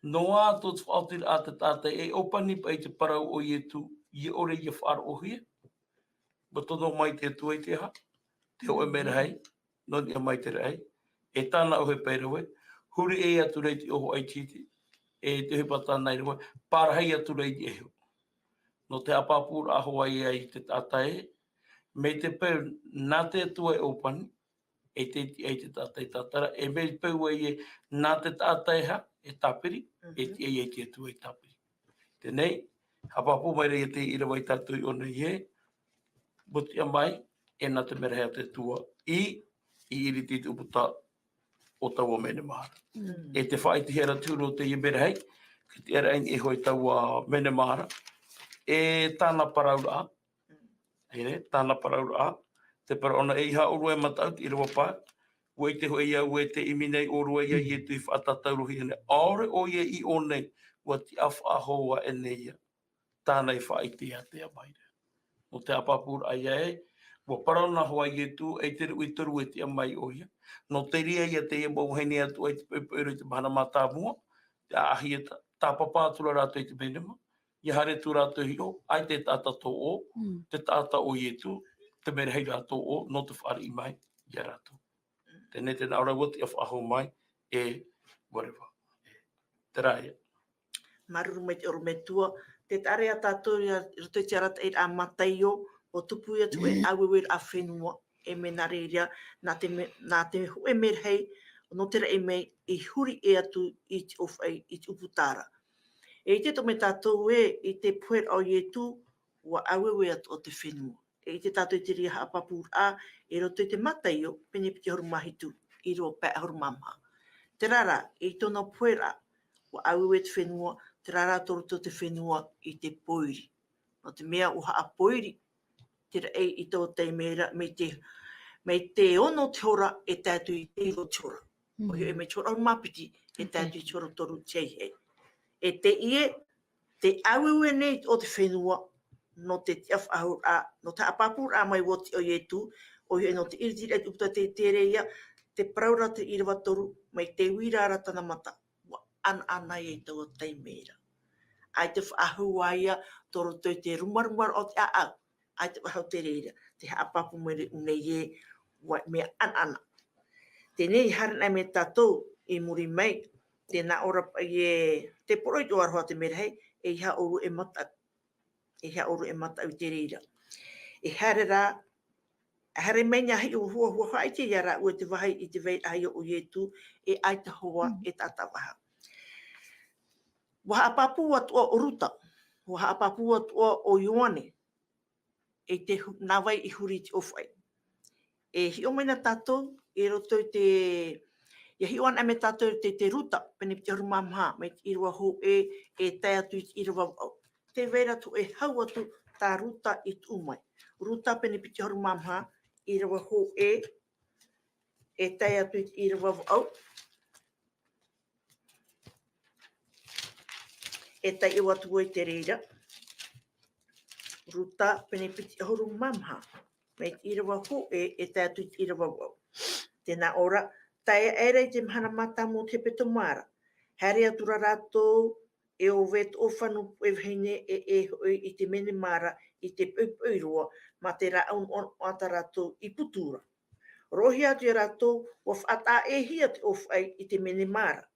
no a tō te whaotiri a te tātai e opani pa i te parau o i e tu, i ore i a whaara ohia. Batono mai te atu i te ha, te o e mera hei, no ni a mai te rei, e tāna ohe peirewe, huri e atu rei te oho ai titi, e te hepa tāna i rewe, pārahei atu rei te eho. No te apapura aho ai ai te tātai, me te peu nā te atu e opani, e te tātai tātara, e me peu e nā te tātai ha, e tāpiri, e te atu e tāpiri. Tenei, hapapu mai rei te irawai tātui o nei e, buti a mai, e nā te mera hea te tua i iri titi uputa o taua mene mahara. Mm. E te whaiti hera tūro te iebere hei, ki te era e hoi taua mene mahara, e tāna paraura a, here, tāna paraura a, te paraona e iha orua e matau i rewa pai, ua i te hoi ia ua te imi nei orua ia i e tui whaatatauruhi ane, aore o ia i o nei, ua ti awha ahoa e nei ia, tāna i whaiti a te amaire. O te apapura ai e, ua paraona hoa i e tū, e te rui toru e te amai o ia, no te ria ia te e mauhene atu e te pepero i te mahana mata mua, te ahi e tā papātura rātou i te menema, i hare tū rātou hi o, ai te tāta tō o, te tāta o i e tū, te mere hei rātou o, no te whaari i mai, i a rātou. Tēnei tēnā ora wati a whaaho mai, e wharewa. Te rāia. Maruru mai te orometua, te tare a tātou i roto i te arata e a matai o tupu ia tu e awewe a whenua e mena reiria, nā te hu e mere hei, no te rei mei i huri e atu i te ofai i te uputara. E i te tome tātou e i te puer au i e tū, ua awewe atu o te whenua. E i te tātou i te ria hapapur a, e roto i te matai o, pene piti horu mahi tū, i roa pēa horu mamha. Te rara, i tōna puera, ua awewe te whenua, te rara toroto te whenua i te poiri. No te mea uha a poiri, te rei i tō te mera, me te ono te ora e tātu i te iro te ora. O hiu e me te ora au mapiti e tātu i te ora toru tei hei. E te ie, te awewe nei o te whenua, no te tiaf ahur a, no te apapur a mai woti o ietu, o hiu e no te iritiri e uputa te tereia, te praura te irawa toru, mai te wirara tana mata, wa ana i tau o tei mera. Ai te whaahua ia, toro toi te rumarumar o te aau, ai te wahau te reira, te haapapu mere unei e, mea ana. Tēnei haranai me tātou i muri mai, tēnā ora e te poroi tō aroha te mera hei, e iha oru e matau. E iha oru e matau te reira. E hare rā, hare mai ngā hei o hua hai te iara ua te wahai i te vei ai o ietu, e ai te hoa e tāta waha. Waha apapu atua o ruta, waha apapu atua o Ioane, e te nawai i huri te ofai. E hio mai na tātou, e roto i te, ia hio ana me tātou te ruta, pene te horu mamha, me te irua ho e tai atu i te irua au. Te vera tu e hau atu tā ruta i tu umai. Ruta pene te horu mamha, irua ho e tai atu i te irua au. E tai iwa tu te reira. Ruta pene piti horu mamha. Me te irawa ho e tai atu i te irawa au. Tēnā ora, tai ere i te mahana mata mō te peto mara. Hare atura rātou e o vet o whanu e vhine e hoi i te mene mara i te pūpūroa ma te raun on ata rātou i putura. Rohi atu i rātou o whata e hia te ofai i te mene mara.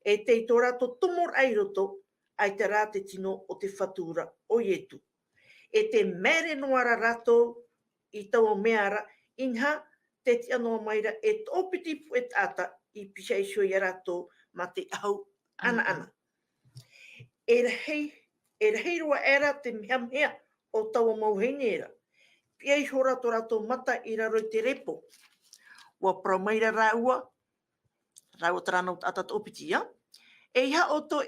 E te i tō rātou tomor ai roto ai te rā te tino o te whatura o ietu. E te mere noara rātou i tau meara inha te te anoa maira e tōpiti pu e tāta i pisa i sui a rātou ma te au ana. E rehei roa era te mea o tau mauhene era. Pia i hora tō rātou mata i raro i te repo. Ua praumaira rāua tarana o tata tōpiti, ja? E ha oto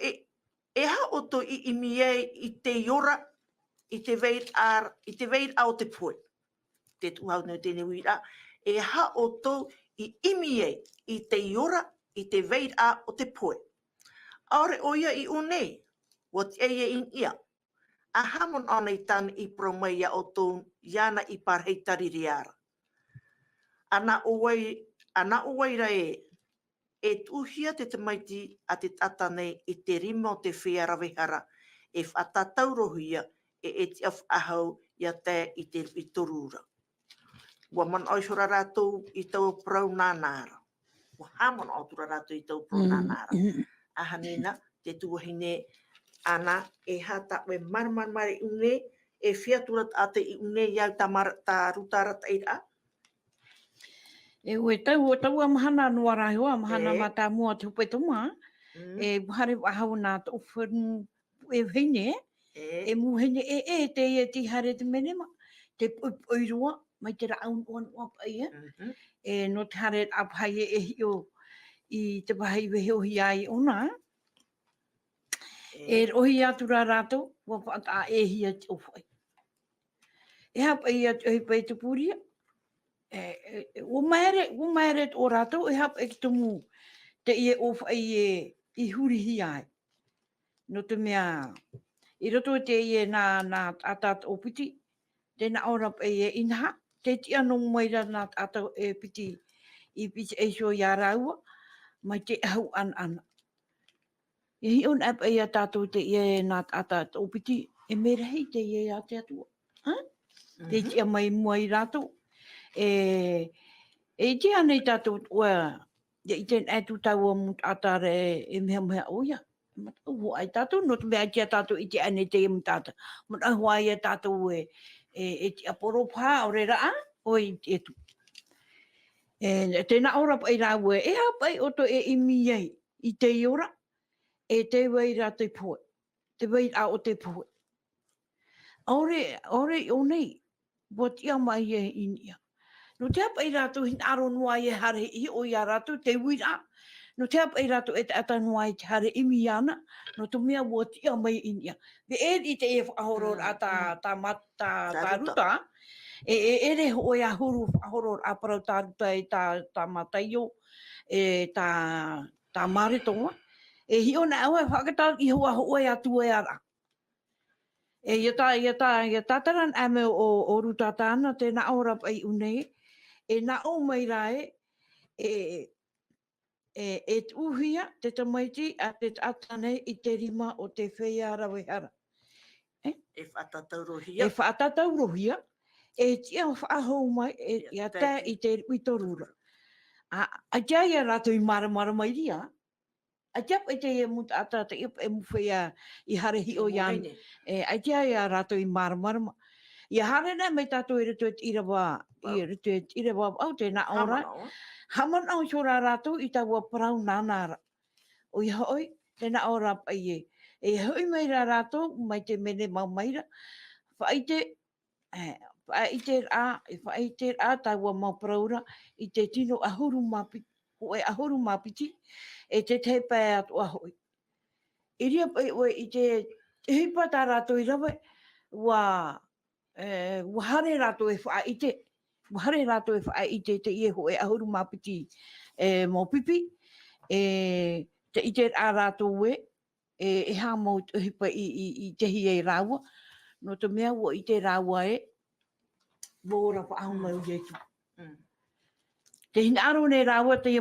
i imie i te iora, i te veir a o te poe. Te tuhau neu tēne wira. E ha oto i imie i te iora, i te veir a o te poe. Aore oia i o nei, wa te eia in ia. A hamon ana i tāna i promeia o tō iana i parhei tariri ara. Ana uwaira e tuhia te tamaiti a te tata nei i te rima o te whiarawehara e whatataurohia e te awhahau ia te i te torura. Wa man oisora rātou i tau prau nānara. Wa hamon otura rātou i tau prau nānara. Ahanina, te tuahine ana e hata we marmari une e whiaturat ate i une iau tā rutara taira. E ue tau a mahana anua rahua, mahana mata mua te upe tonga, e hare ahau nā tō whanu e hine, e muhine te ti hare te menema, te oirua, mai te raun on ai Mhm. e no te hare apai e hio I te pahi wehe ohi ai ona. E ohi atu rā rātou, wa whaata e hia te ofai. E hapa i atu hei pai te puria. O maere o rātou, e hapa e ki tomu te ie ofai I huri hi ai. No te mea, I roto te ie nā atat o piti, tēnā ora pa ie inaha, te ti anō maira nā atat e piti I piti e so I araua, mai te hau ana. E hi on apa ia tātou te ia nā ata o piti, e mera hei te ia a te atua. Te tia mai mua I rātou. E te anei tātou ua, I te atu tau o mut atare e mea oia. Matau ai tātou, no te mea tia tātou I te anei te imu tātou. Matau ai a tātou e te aporo pā o re raa, o I te etu. Tēnā ora pa I rāua, e hapai oto e imi ei, I te iora, e te wei rā te poe. Te wei a o te poe. Ore o nei, what ia mai e inia. No te hapa I rātou hin aro noa e hare I o ia rātou, te wira. No te hapa I rātou e te ata noa I te hare imi ana, no te mea what ia mai inia. Ve I te e whahoror a tā ruta, ere ho ia huru whahoror a parau tā ruta e tā mataio, tā maritonga. E hio na aua whakatau I hoa hoa atu e ara. Ia tātaran ame o ruta tāna, tēnā ora pai unei, e nā o mai rai, e tuhia te tamaiti a te atane I te rima o te whea rawehara. E whātatau rohia. E whātatau rohia, e tia whaahau mai, ia tā I te witorura. A tia ia rātou I maramara mai ria, a tia pai te e muta ata te ipa e muwhea I hare hi o ian. A tia ia rātou I maramara. Ia hare nei mai tātou I retu e irawa, au tēnā ora. Hamanau so rā rātou I taua parau nānara. O ia hoi, tēnā ora pai e. E hoi mai rā rātou, mai te mene mau maira. Whaite rā taua mau paraura I te tino ahuru mapiti. O e ahuru mapiti, e te te pai atu ahoi. Iria pai oe I te hipa tā rātou I rawe, wa hare rātou e whaite. Hare rātou e whaite te ieho e ahuru mapiti mō pipi. Te ite rā rātou e hā mō hipa I te hi e rāua. No te mea o I te rāua wōra whaahau mai o Jesu. Te hina aro nei rāua te ie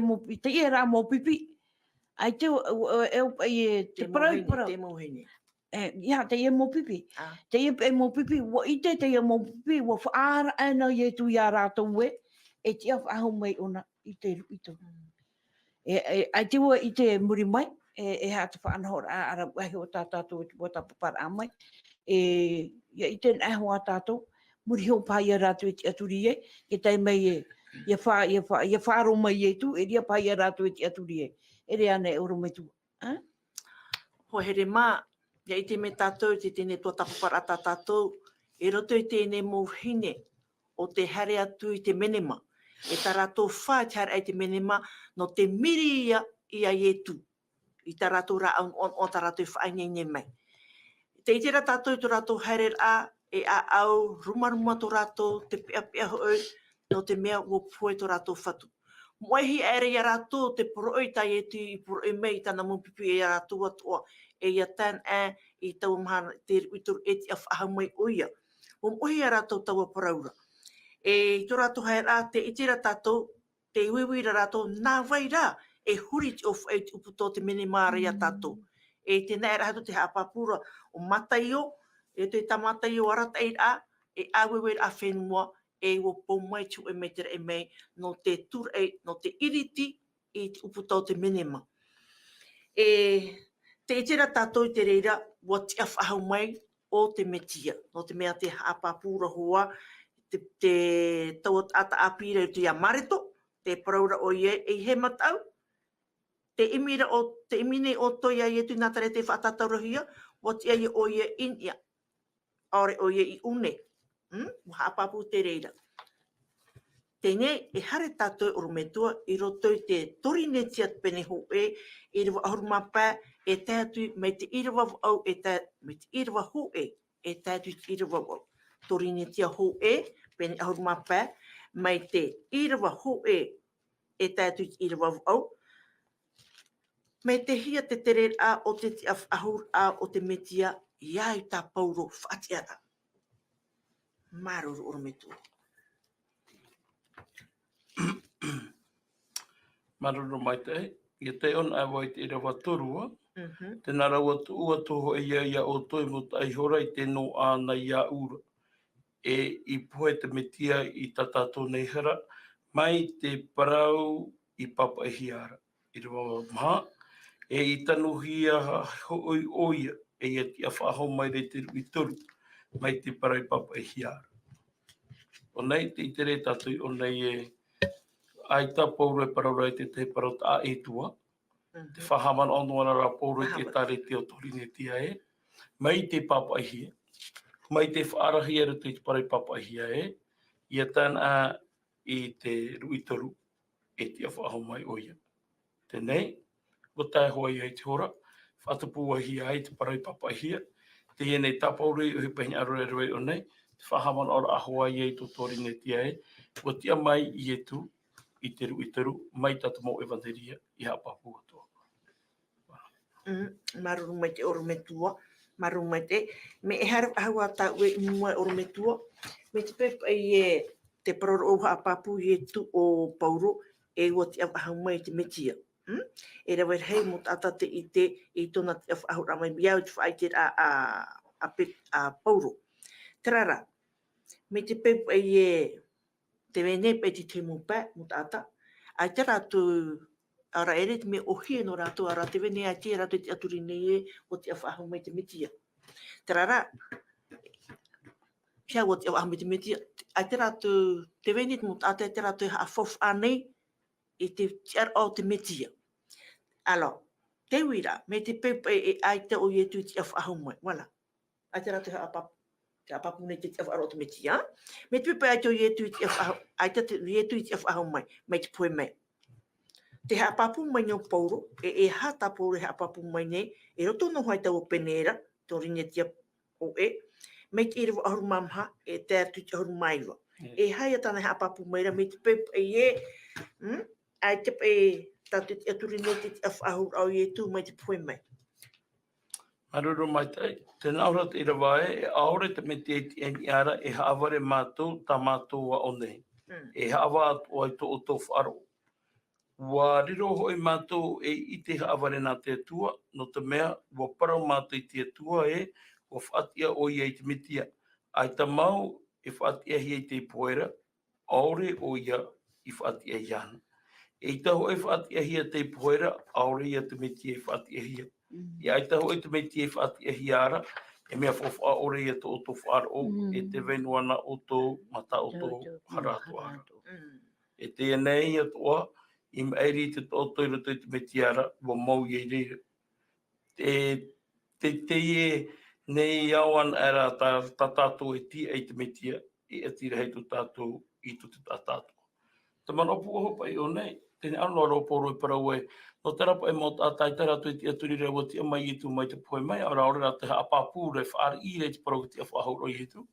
rā mō pipi. Ai te te parau. Te mohini. Ia, te ie mō pipi. Te ie mō pipi, wa ite te ie mō pipi, wa whaara ana ie tu ia rātou e tia whaahau mai ona I te ruito. Ai te ua I te muri mai, e hā te whaanahora ara wahi o tātou te bota papara amai. Ia I te naho a tātou, muri ho pai a rātou e te aturi ke tai mai ia whaaro mai tu, e ria pai a rātou e te aturi e rea nei oro mai tu. Ho here mā, ia I te me tātou, te tēne tō tapapara a tātou, e roto I tēne mōhine o te hare atu I te menema. E tā rātou whā te hare ai te menema, no te miri ia ietu. I tā rātou rā o tā rātou whainene mai. Te ite rā tātou tō rātou haere e au, rumaruma tō rātou, te pia hoi, no te mea o pue tō rātou whatu. Moehi ere ia rātou te poroi tai e tu I poroi mei tāna mōpipi e rātou atoa e ia tan I tau mahana te uituru e te awhahau mai oia. O moehi a rātou taua paraura. E tō rātou haere te ite rā tātou, te iwiwi rā rātou, nā vai rā, e huri te ofu e te uputo te mene māra ia tātou. E te nā rā hatu te hapapura o mataio, e te tamataio arata e rā, e awewe rā whenua, e o pomai tu e mei tere e mei, no te tur no te iriti, I te uputo te menema. Te ite rā tātou I te reira, wa te awhahau mai o te metia, no te mea te hapapura hoa, te tau ata apira I te ia marito, te paraura o ie, e he matau, te imine o toia I tu nātare te whaatataurahia, o te ia o ie in ia, aore o ie I une, hapapu te reira. Tēnei e hare tātou urumetua i roto i te torine tia pene ho e rewa ahurumapa e tātou me te irawa au e me te irawa ho e tātou te irawa au. Torine tia ho e pene ahurumapa me te irawa ho e tātou te irawa au. Me te hia te tere a o te ahur a o te metia iai tā pauro whaatiara. Maruru urumetua. Maruru mai te, i te on a wai te rawa torua, Mhm. tēnā rawa tua toho e ia o toi mo tai hora i te no ana ia ura. E i poe te metia i tatato nei hara, mai te parau i papa e hiara. I rawa maha, e i tanu hia hoi oia, e ia ti a whaho mai re te rui toru, mai te parau i papa e hiara. O nei te i tere tatui o nei e ai ta pauro e parau rai te parau ta e tua, te whahaman ono ana ra pauro i te tare te o torine tia e, mai te papa e hia, mai te whaarahi e rutu i te parau i papa e hia e, ia tāna i te rui toru e te a whaho mai oia. Tēnei, o tai hoa i te hora, whatupu a hia ai te parau i papa e hia, te ienei tapauri o he pehi arore roi o nei, te whahaman ora a hoa i to torine tia e, o tia mai i e tu, i te rui toru, mai tatu mo evangelia i hapapu atua. Maruru mai te orumetua, maruru mai te, me e hara haua ta ue mua orumetua, me te pepa i e te paroro o hapapu i e tu o pauro, e ua te awahau mai te metia. E rawa hei mo tata te i tona te awahau ramai biau te whaite a pauro. Terara, me te pepa i e te wene pe te te mupa mo tata, ai te rātou ara ere te me ohie no rātou ara te wene ai te rātou te aturi nei e o te awhahau mai te metia. Te rara, pia o te awhahau mai te metia, ai te rātou te wene te mo tata ai te rātou ha fof anei i te tiara o te metia. Alo, te wira, me te pepa e ai te o ietu te awhahau mai, wala. Ai te rātou ha apapu. Te apapu nei te awhahau o te metia. Me te pepa ai te o ietu te awhahau, ai te ietu te awhahau mai, mai te poe mai. Te hapapu mai no pauro, e hata pauro he hapapu mai nei, e roto no hai tau o penera, to ringa tia o e, me te ira ahuru mamha, e te atu te ahuru mairua. E hai atana he hapapu mai ra, me te pepa e ai te pe tatu te atu ringa te ahuru au e tu mai te poe mai. Maruru mai tai, te naura te ira wae, e aore te me te eni ara, e haaware mātou, ta mātou wa o nei. E haawa atu ai to o tō wharo. Wa riro hoi mātou e i te haaware nā te atua, no te mea, wa parau mātou i te atua e, wa whaatia o i te mitia. Ai ta mau e whaatia hi i te poera, aore o ia i whaatia i ana. E i taho e whaatia hi te poera, aore i te mitia i whaatia hi. I ai taho e te mitia i whaatia hi ara, e mea whawha aore i to o tō wharo, e te venuana o tō mata o tō haratu ara. E te nei atua, i maeri te tōtoira te metiara, wa mau i reira. Te ie nei awan era ta tātou e ti e te metia, i e tira hei tu tātou i tu te tātou. Te mana opu oho pai o nei, tēne anō aro poro i parau e, no te rapa e mo tātai te ratu i te aturi reo o te mai i tu mai te poe mai, ora ora rā te hapapu re whaari i re te parau ki te awhahau roi i tu.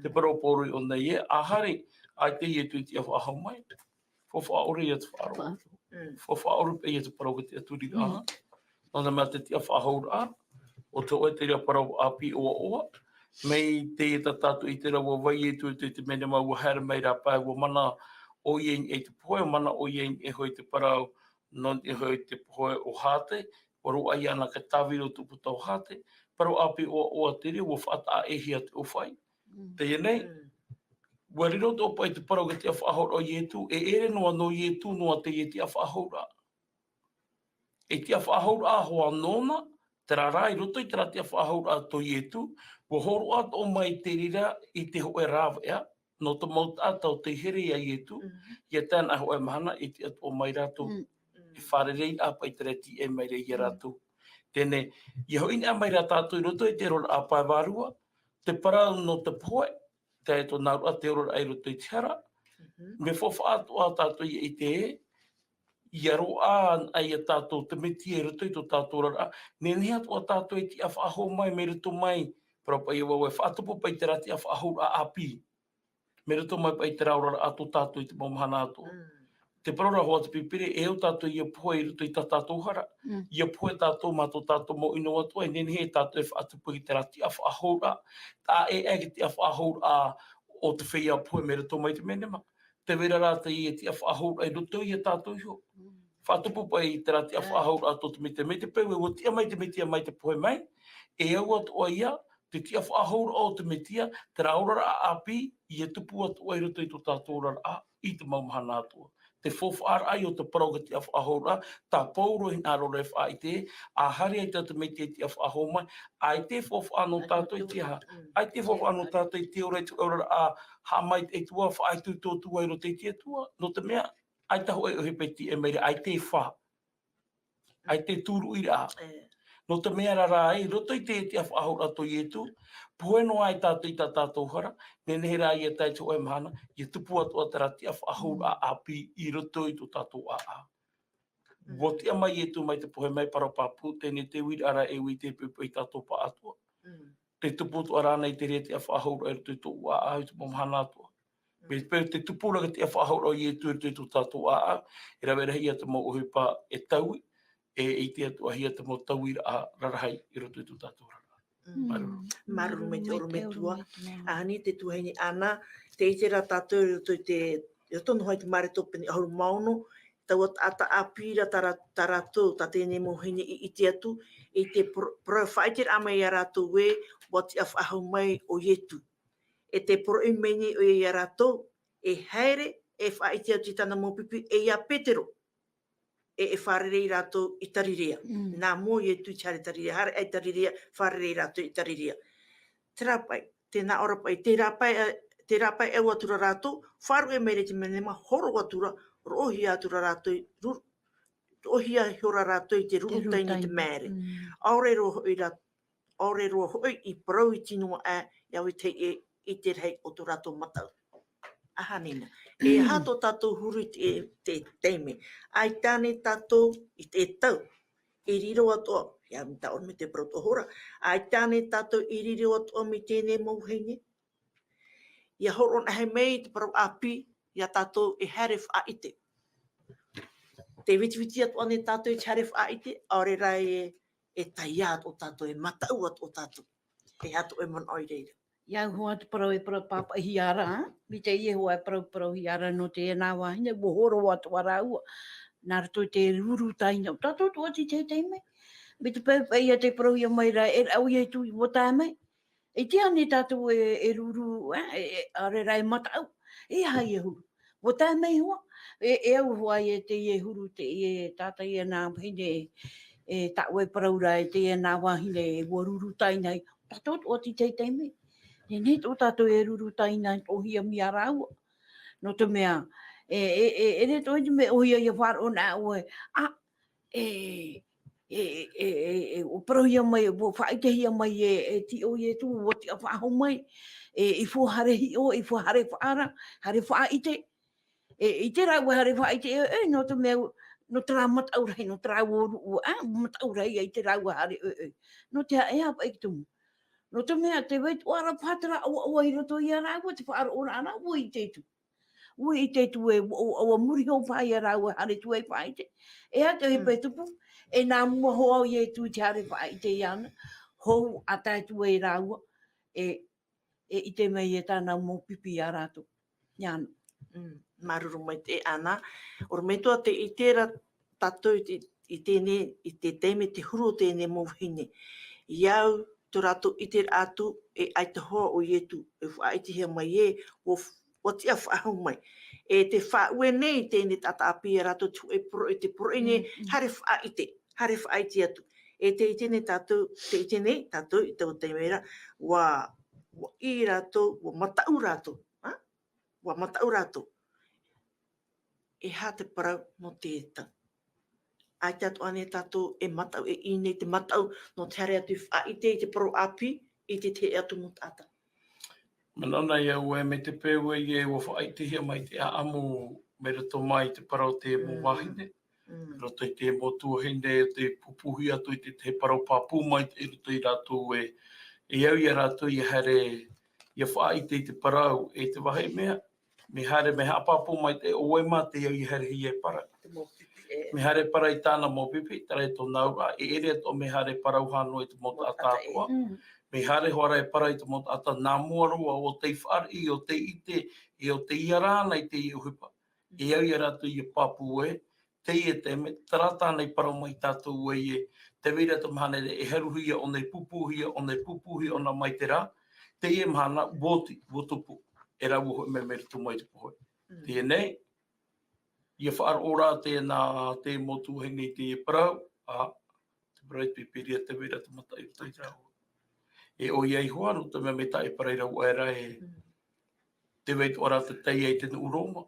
Te parau poro i o nei e, ahare, ai te i tu i te awhahau mai. Fofo aore i te whaaro. Fofo aore pe i te parau ki te aturi aha. Nona mea te tia whahau rā, o te oe te rea parau api oa oa, mei te e tātou i te rawa vai e tu te mene mau hara mei rā pai, wa mana o ien e te poe, mana o ien e hoi te parau, non e hoi te poe o hate, waru ai ana ka tāwiro tupu tau hate, parau api oa oa te rea, wa whaata a ehi a te owhai. Te ienei, wa riro tō pai te parau ki te awhahau o ietu, e ere noa no ietu noa te i te awhahau rā. E te awhahau rā hoa nona, te rā i roto i te rā te awhahau rā tō ietu, wa horo ato o mai te rira i te hoe rāwa ea, no te maut atau te here ia ietu, ia tēnā hoe mahana i te ato o mai rātou, e wharerei apa i te reti e mai rei i rātou. Tēne, i hoi nea mai rā tātou i roto i te rora apai wārua, te parau no te poe, te ato nā rua te rora ai roto i te hara, Me fofa atu a tātou i te i aroa ai a tātou te meti e ruto i tō tātou rara. Nene atu a tātou e ti a whaaho mai, me ruto mai, para pa i wawe whaatupo pai te rati a whaaho a api. Me ruto mai pai te raurara a tō tātou i te momahana atua. Te parora hoa te pipire, e o tātou i a poe i ruto i tā tātou hara. I a poe tātou mā tō tātou mo ino atua, e nene he tātou e whaatupo i te rati a whaaho a. Tā e te a whaaho a o te whia poe me ruto mai te menema. Te wera rata i e te a whaaho a i ruto i a tātou iho. Whaatupo pai i te rati a whaaho a tō te mete. Me te peu e o tia mai te metia mai te poe mai. E au atu a ia, te tia whaaho o te metia, te raurara a api, i e tupu atu a i ruto i tō tātou rara a i te maumahana atua. Te whofara ai o te parauga te whaahora, tā pauro hin arore wha i te, a hari ai tātou me te whaaho mai, ai te whofa anō tātou i te ha. Ai te whofa anō tātou i te ora i tu aurara a ha mai e tua wha ai tu tō tua i rote i te tua. No te mea, ai taho e ohepeti e meire, ai te wha. Ai te tūru i rā. No te mea rara ai, roto i te whaahora to i etu, poeno ai tātou i tā tātou hara, nene he rā i e tai tō e mahana, i tupu atu a te rati a whaahora a api i roto i tō tātou a a. Wotia mai etu mai te pohe mai parapapu, tēne te wiri ara e ui te pupu i tātou pa atua. Te tupu tu arana i te reti a whaahora e roto i tō a a i tō momahana atua. Te tupu raka te a whaahora i etu i tō tātou a a, e rawe rahi atu mo uhipa e taui, e te atu ahia te mo tauira a rarahai i roto i tō tātou rara. Maruru me te oro me tua. Ahani te tuhaini ana, te ite rā tātou i roto i te, i roto nohoi te mare tōpeni ahuru mauno, tau ata apira tā rātou, tā tēne mohine i te atu, i te pro-fighter ama i a rātou we, wati a whaahau mai o yetu. E te pro-imeni o i a rātou, e haere, e whaiti atu i tāna mōpipi, e ia Petero. E wharere i rātou i tarirea. Nā mō i e tū chare tarirea, hare ai tarirea, wharere i rātou i tarirea. Te rāpai, tēnā ora pai, te rāpai e watura rātou, wharu e mere te menema, horo watura, rohi atura rātou, rohi a hora rātou i te rurutaini te mere. Aore roa hoi i parau i tinua a, iau i te i te rei o tō rātou matau. Aha nina. E hato tātou huru i te teime. Ai tāne tātou i te tau. I riro atoa. Ia mi taon me te protohora. Ai tāne tātou i riro atoa mi tēne mauheine. Ia horon ahe mei te parau api. Ia tātou e haref a ite. Te witi atoa ne tātou i haref a ite. Aore rai e taiat o tātou. E matau atoa tātou. E hato e man oi reira. Iau hoa te parau e parau papa hiara, mi te ie hoa e parau hiara no te ena wahine, wo horo atu araua. Nā rato te ruru taina, tātou tua ti te teime. Mi te pēpai ia te parau ia mai rai, e au ia tu i wotai mai. E te ane tātou e ruru, are rai matau, e hai e huru. Wotai mai hoa, e au hoa e te ie huru, te ie tātai e nā hine, e tāu e parau rai, te ena wahine, e wo ruru taina, tātou tua ti te teime. Nene tō tātou e ruru taina o hia mi a rāua. No te mea, e re tō i me o hia i a whāro nā ue, o parohia mai, o whaitehia mai e ti o i e tū, o ti a whāho mai, i whāhare hi o, i whāhare whaara, hare whaite. I te rau hare whaite, no te mea, no te rā mataurai, no te rā oru, mataurai i te rau hare, no te e hapa e tumu. No te mea, te weit oara pātara o i roto i a rāua, te whaara o rāna, ua i te tu. Ua i te tu e o muri ho whai a rāua, hare tu e whaite. E a te hepe tupu, e nā mua hoa i e tu te hare whaite i ana, hou a tai tu e rāua, e i te mei e tāna mō pipi a rātou. Iana. Maruru mai te ana. Ora me toa te i tērā tātou i te teime te huru o tēne mōhine. Iau, tō rātou i te atu e ai te hoa o ietu, e whaitihia mai e, o tia whaahau mai. E te whaue nei tēne tata api e rātou tu e te proine, hare whaiti atu. E te i tēne tātou, te i tēne tātou i tau te mera, wa i rātou, wa matau rātou. Wa matau rātou. E hā te parau no tētau. Ai tātou ane tātou e matau, e ine te matau no te hare atu whaite i te parau api, i te atu mo tātou. Manana ia ue me te pewe i e ua whaitihia mai te aamu me rato mai te parau te mo wahine. Rato i te mo tuahine te pupuhi atu i te parau papu mai te rato i rato e au i rato i hare i whaite i te parau e te wahe mea. Me hare me hapapu mai te oema te au i hare hi e para. Me hare para i tāna mō pipi, tara e tō naura, e ere to me hare parau hano i te mota atātua. Me hare hoara e para i te mota ata nā muarua o te whaari, o te ite, e o te iarana i te iuhipa. E au i ratu i papu e, te i e te me, tarata nei parau mai tātou e te vira te mahane e heruhia o nei pupuhia, o nei pupuhia o na mai te rā, te i e mahana woti, wotupu, e rau ho me meritu mai te pohoi. Te nei, ia whaar ora te motu hene te e parau, te parau te piria te vira te mata i tai rau. E o iei hoaru, te me tai parai rau aera e te weit ora te tei ei te uroma.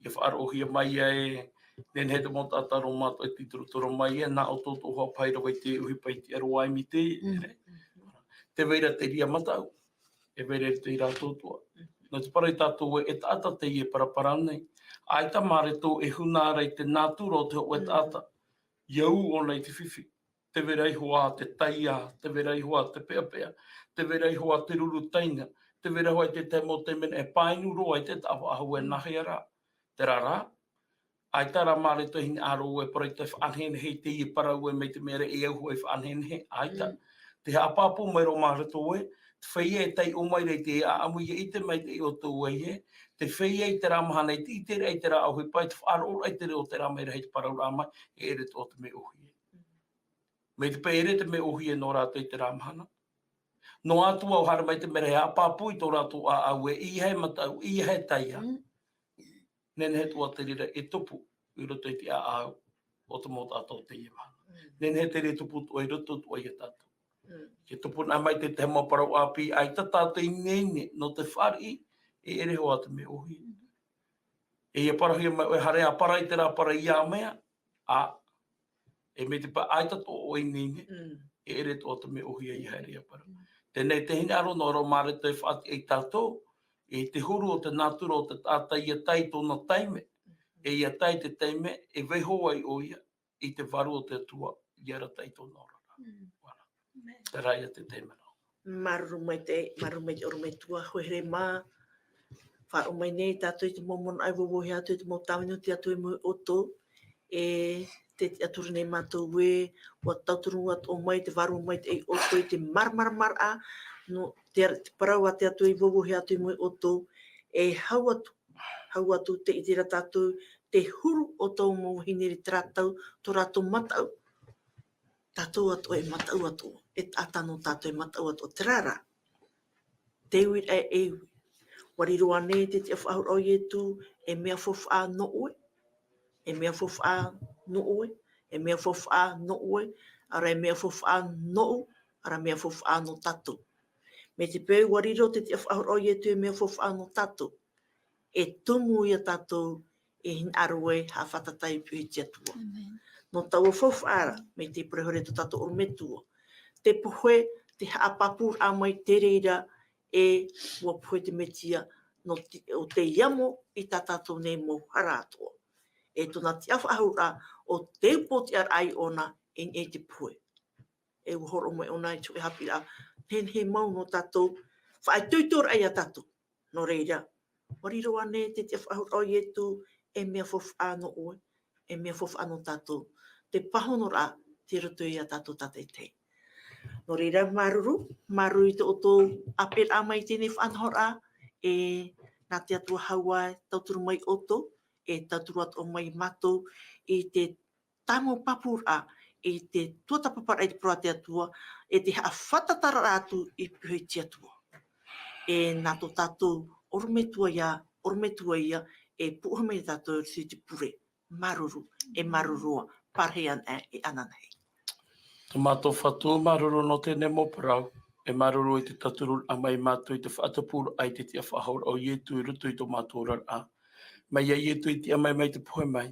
Ia whaar ohia mai e, nen he te mota ataro mato e titurutoro mai e, nā o tōtō hoa paira wai te uhi pai te aroai mi te, te veira te ria matau, e veira te ira tōtua. No te parai tātou e tāta te i e parapara nei. Ai ta mare tō e hunāra i te nātura o te o e tāta. Iau o nei te whiwhi. Te vera i hoa te taia, te vera i hoa te peapea, te vera i hoa te ruru tainga, te vera hoa te te mo te mene e painu roa i te tawa ahu e nahi ara. Te rara, ai tara mare to hini aro e parai te whanhene hei te i parau e mei te mere e au hoi whanhene he, ai ta. Te hapapu mai ro mare to e, te whai e tei o mai rei te a amu i te mai te i o tō e, te whai e te ramahana i te i te rei te ra au hoi pai, te whaaro ora i te reo te rama hei te parau rama, e ere tō te me ohi e. Me te pe ere te me ohi e no rātou i te ramahana. No atu au hara mai te mere he hapapu i tō rātou a au e, i hei matau, i hei taia. Nen he tua te rira e tupu i roto i te a au o te mota ato te i mana. Nen he te re tupu tua i roto tua i a tatu. Ke tupu nā mai te te hema parau api ai ta tātou i ngenge no te whari e ere hoa te me ohi. E ia parahia mai o hare a para i te rā para i a mea, e me te pa ai ta tō o i ngenge, e ere tō te me ohi i hare a para. Tēnei te hina aro no ro mare te whati i tātou, e te huru o te natura o te tātai ia tai tōna taime, e ia tai te taime, e vehoa i o ia, i te varu o te atua, i ara tai tōna ora. Te rai a te teimana. Maru mai te oro mai tua hoere mā. Wharo mai nei tātou i te momon ai wowohi atu i te mo tāwinu te atu i mui oto. E te aturu nei mātou we, ua tauturu atu o mai te varu mai te oto i te marmaramar a. No, te parau a te atu i wowohi atu i mui oto. E hau atu te i tira tātou, te huru o tau mo hineri tātou, tō rātou matau. Tātou atu e matau atu, e atano tātou e matau atu. Te rara, te iwi e iwi. Wariroa nei te te whaur o ietu, e mea whawha no ue, e mea whawha no ue, e mea whawha no ue, ara e mea whawha no u, ara mea whawha no tātou. Me te peu wariro te te whaur o ietu, e mea whawha no tātou. E tumu ia tātou, e hin arue ha whatatai pui te atua. No tau whawhaara, me te prehore to tātou ormetua. Te pohe, te haapapur a mai te reira, e ua pohe te metia no o te iamo i tā tātou nei mo haratoa. E tōna te awhaahura o te poti ar ai ona e te pohe. E uhoro mai ona i tui hapira, nen he mau no tātou, whae tuitor ai a tātou, no reira. Wariro ane te te awhaahura o ietu, e mea whawha no oe, e mea whawha no tātou. Te pahono rā, te roto i a tātou tātei te. No reira maruru i te oto apel a mai tēnei whanhora, e nā te atua haua tauturu mai oto, e tauturu atu o mai mato, i te tamo papura, i te tuatapapara i te proa te atua, e te hawhatatara atu i puhi te atua. E nā tō tātou ormetua ia, e puhamai tātou si te pure, maruru, e marurua, parhean e ananei. Te mātou whatua maruru no te nemo parau, e maruru i te taturu a mai mātou i te whaatapuru ai te tia whahaura o ietu i rutu i tō mātou rar a. Mai a ietu i tia mai te pohe mai,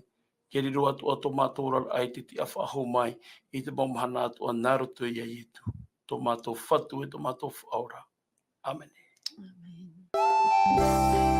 ke riro atu o tō mātou rar ai te tia whahau mai, i te momhana atu a narutu i a ietu. Tō mātou whatu e tō mātou whahaura. Amen. Amen. Thank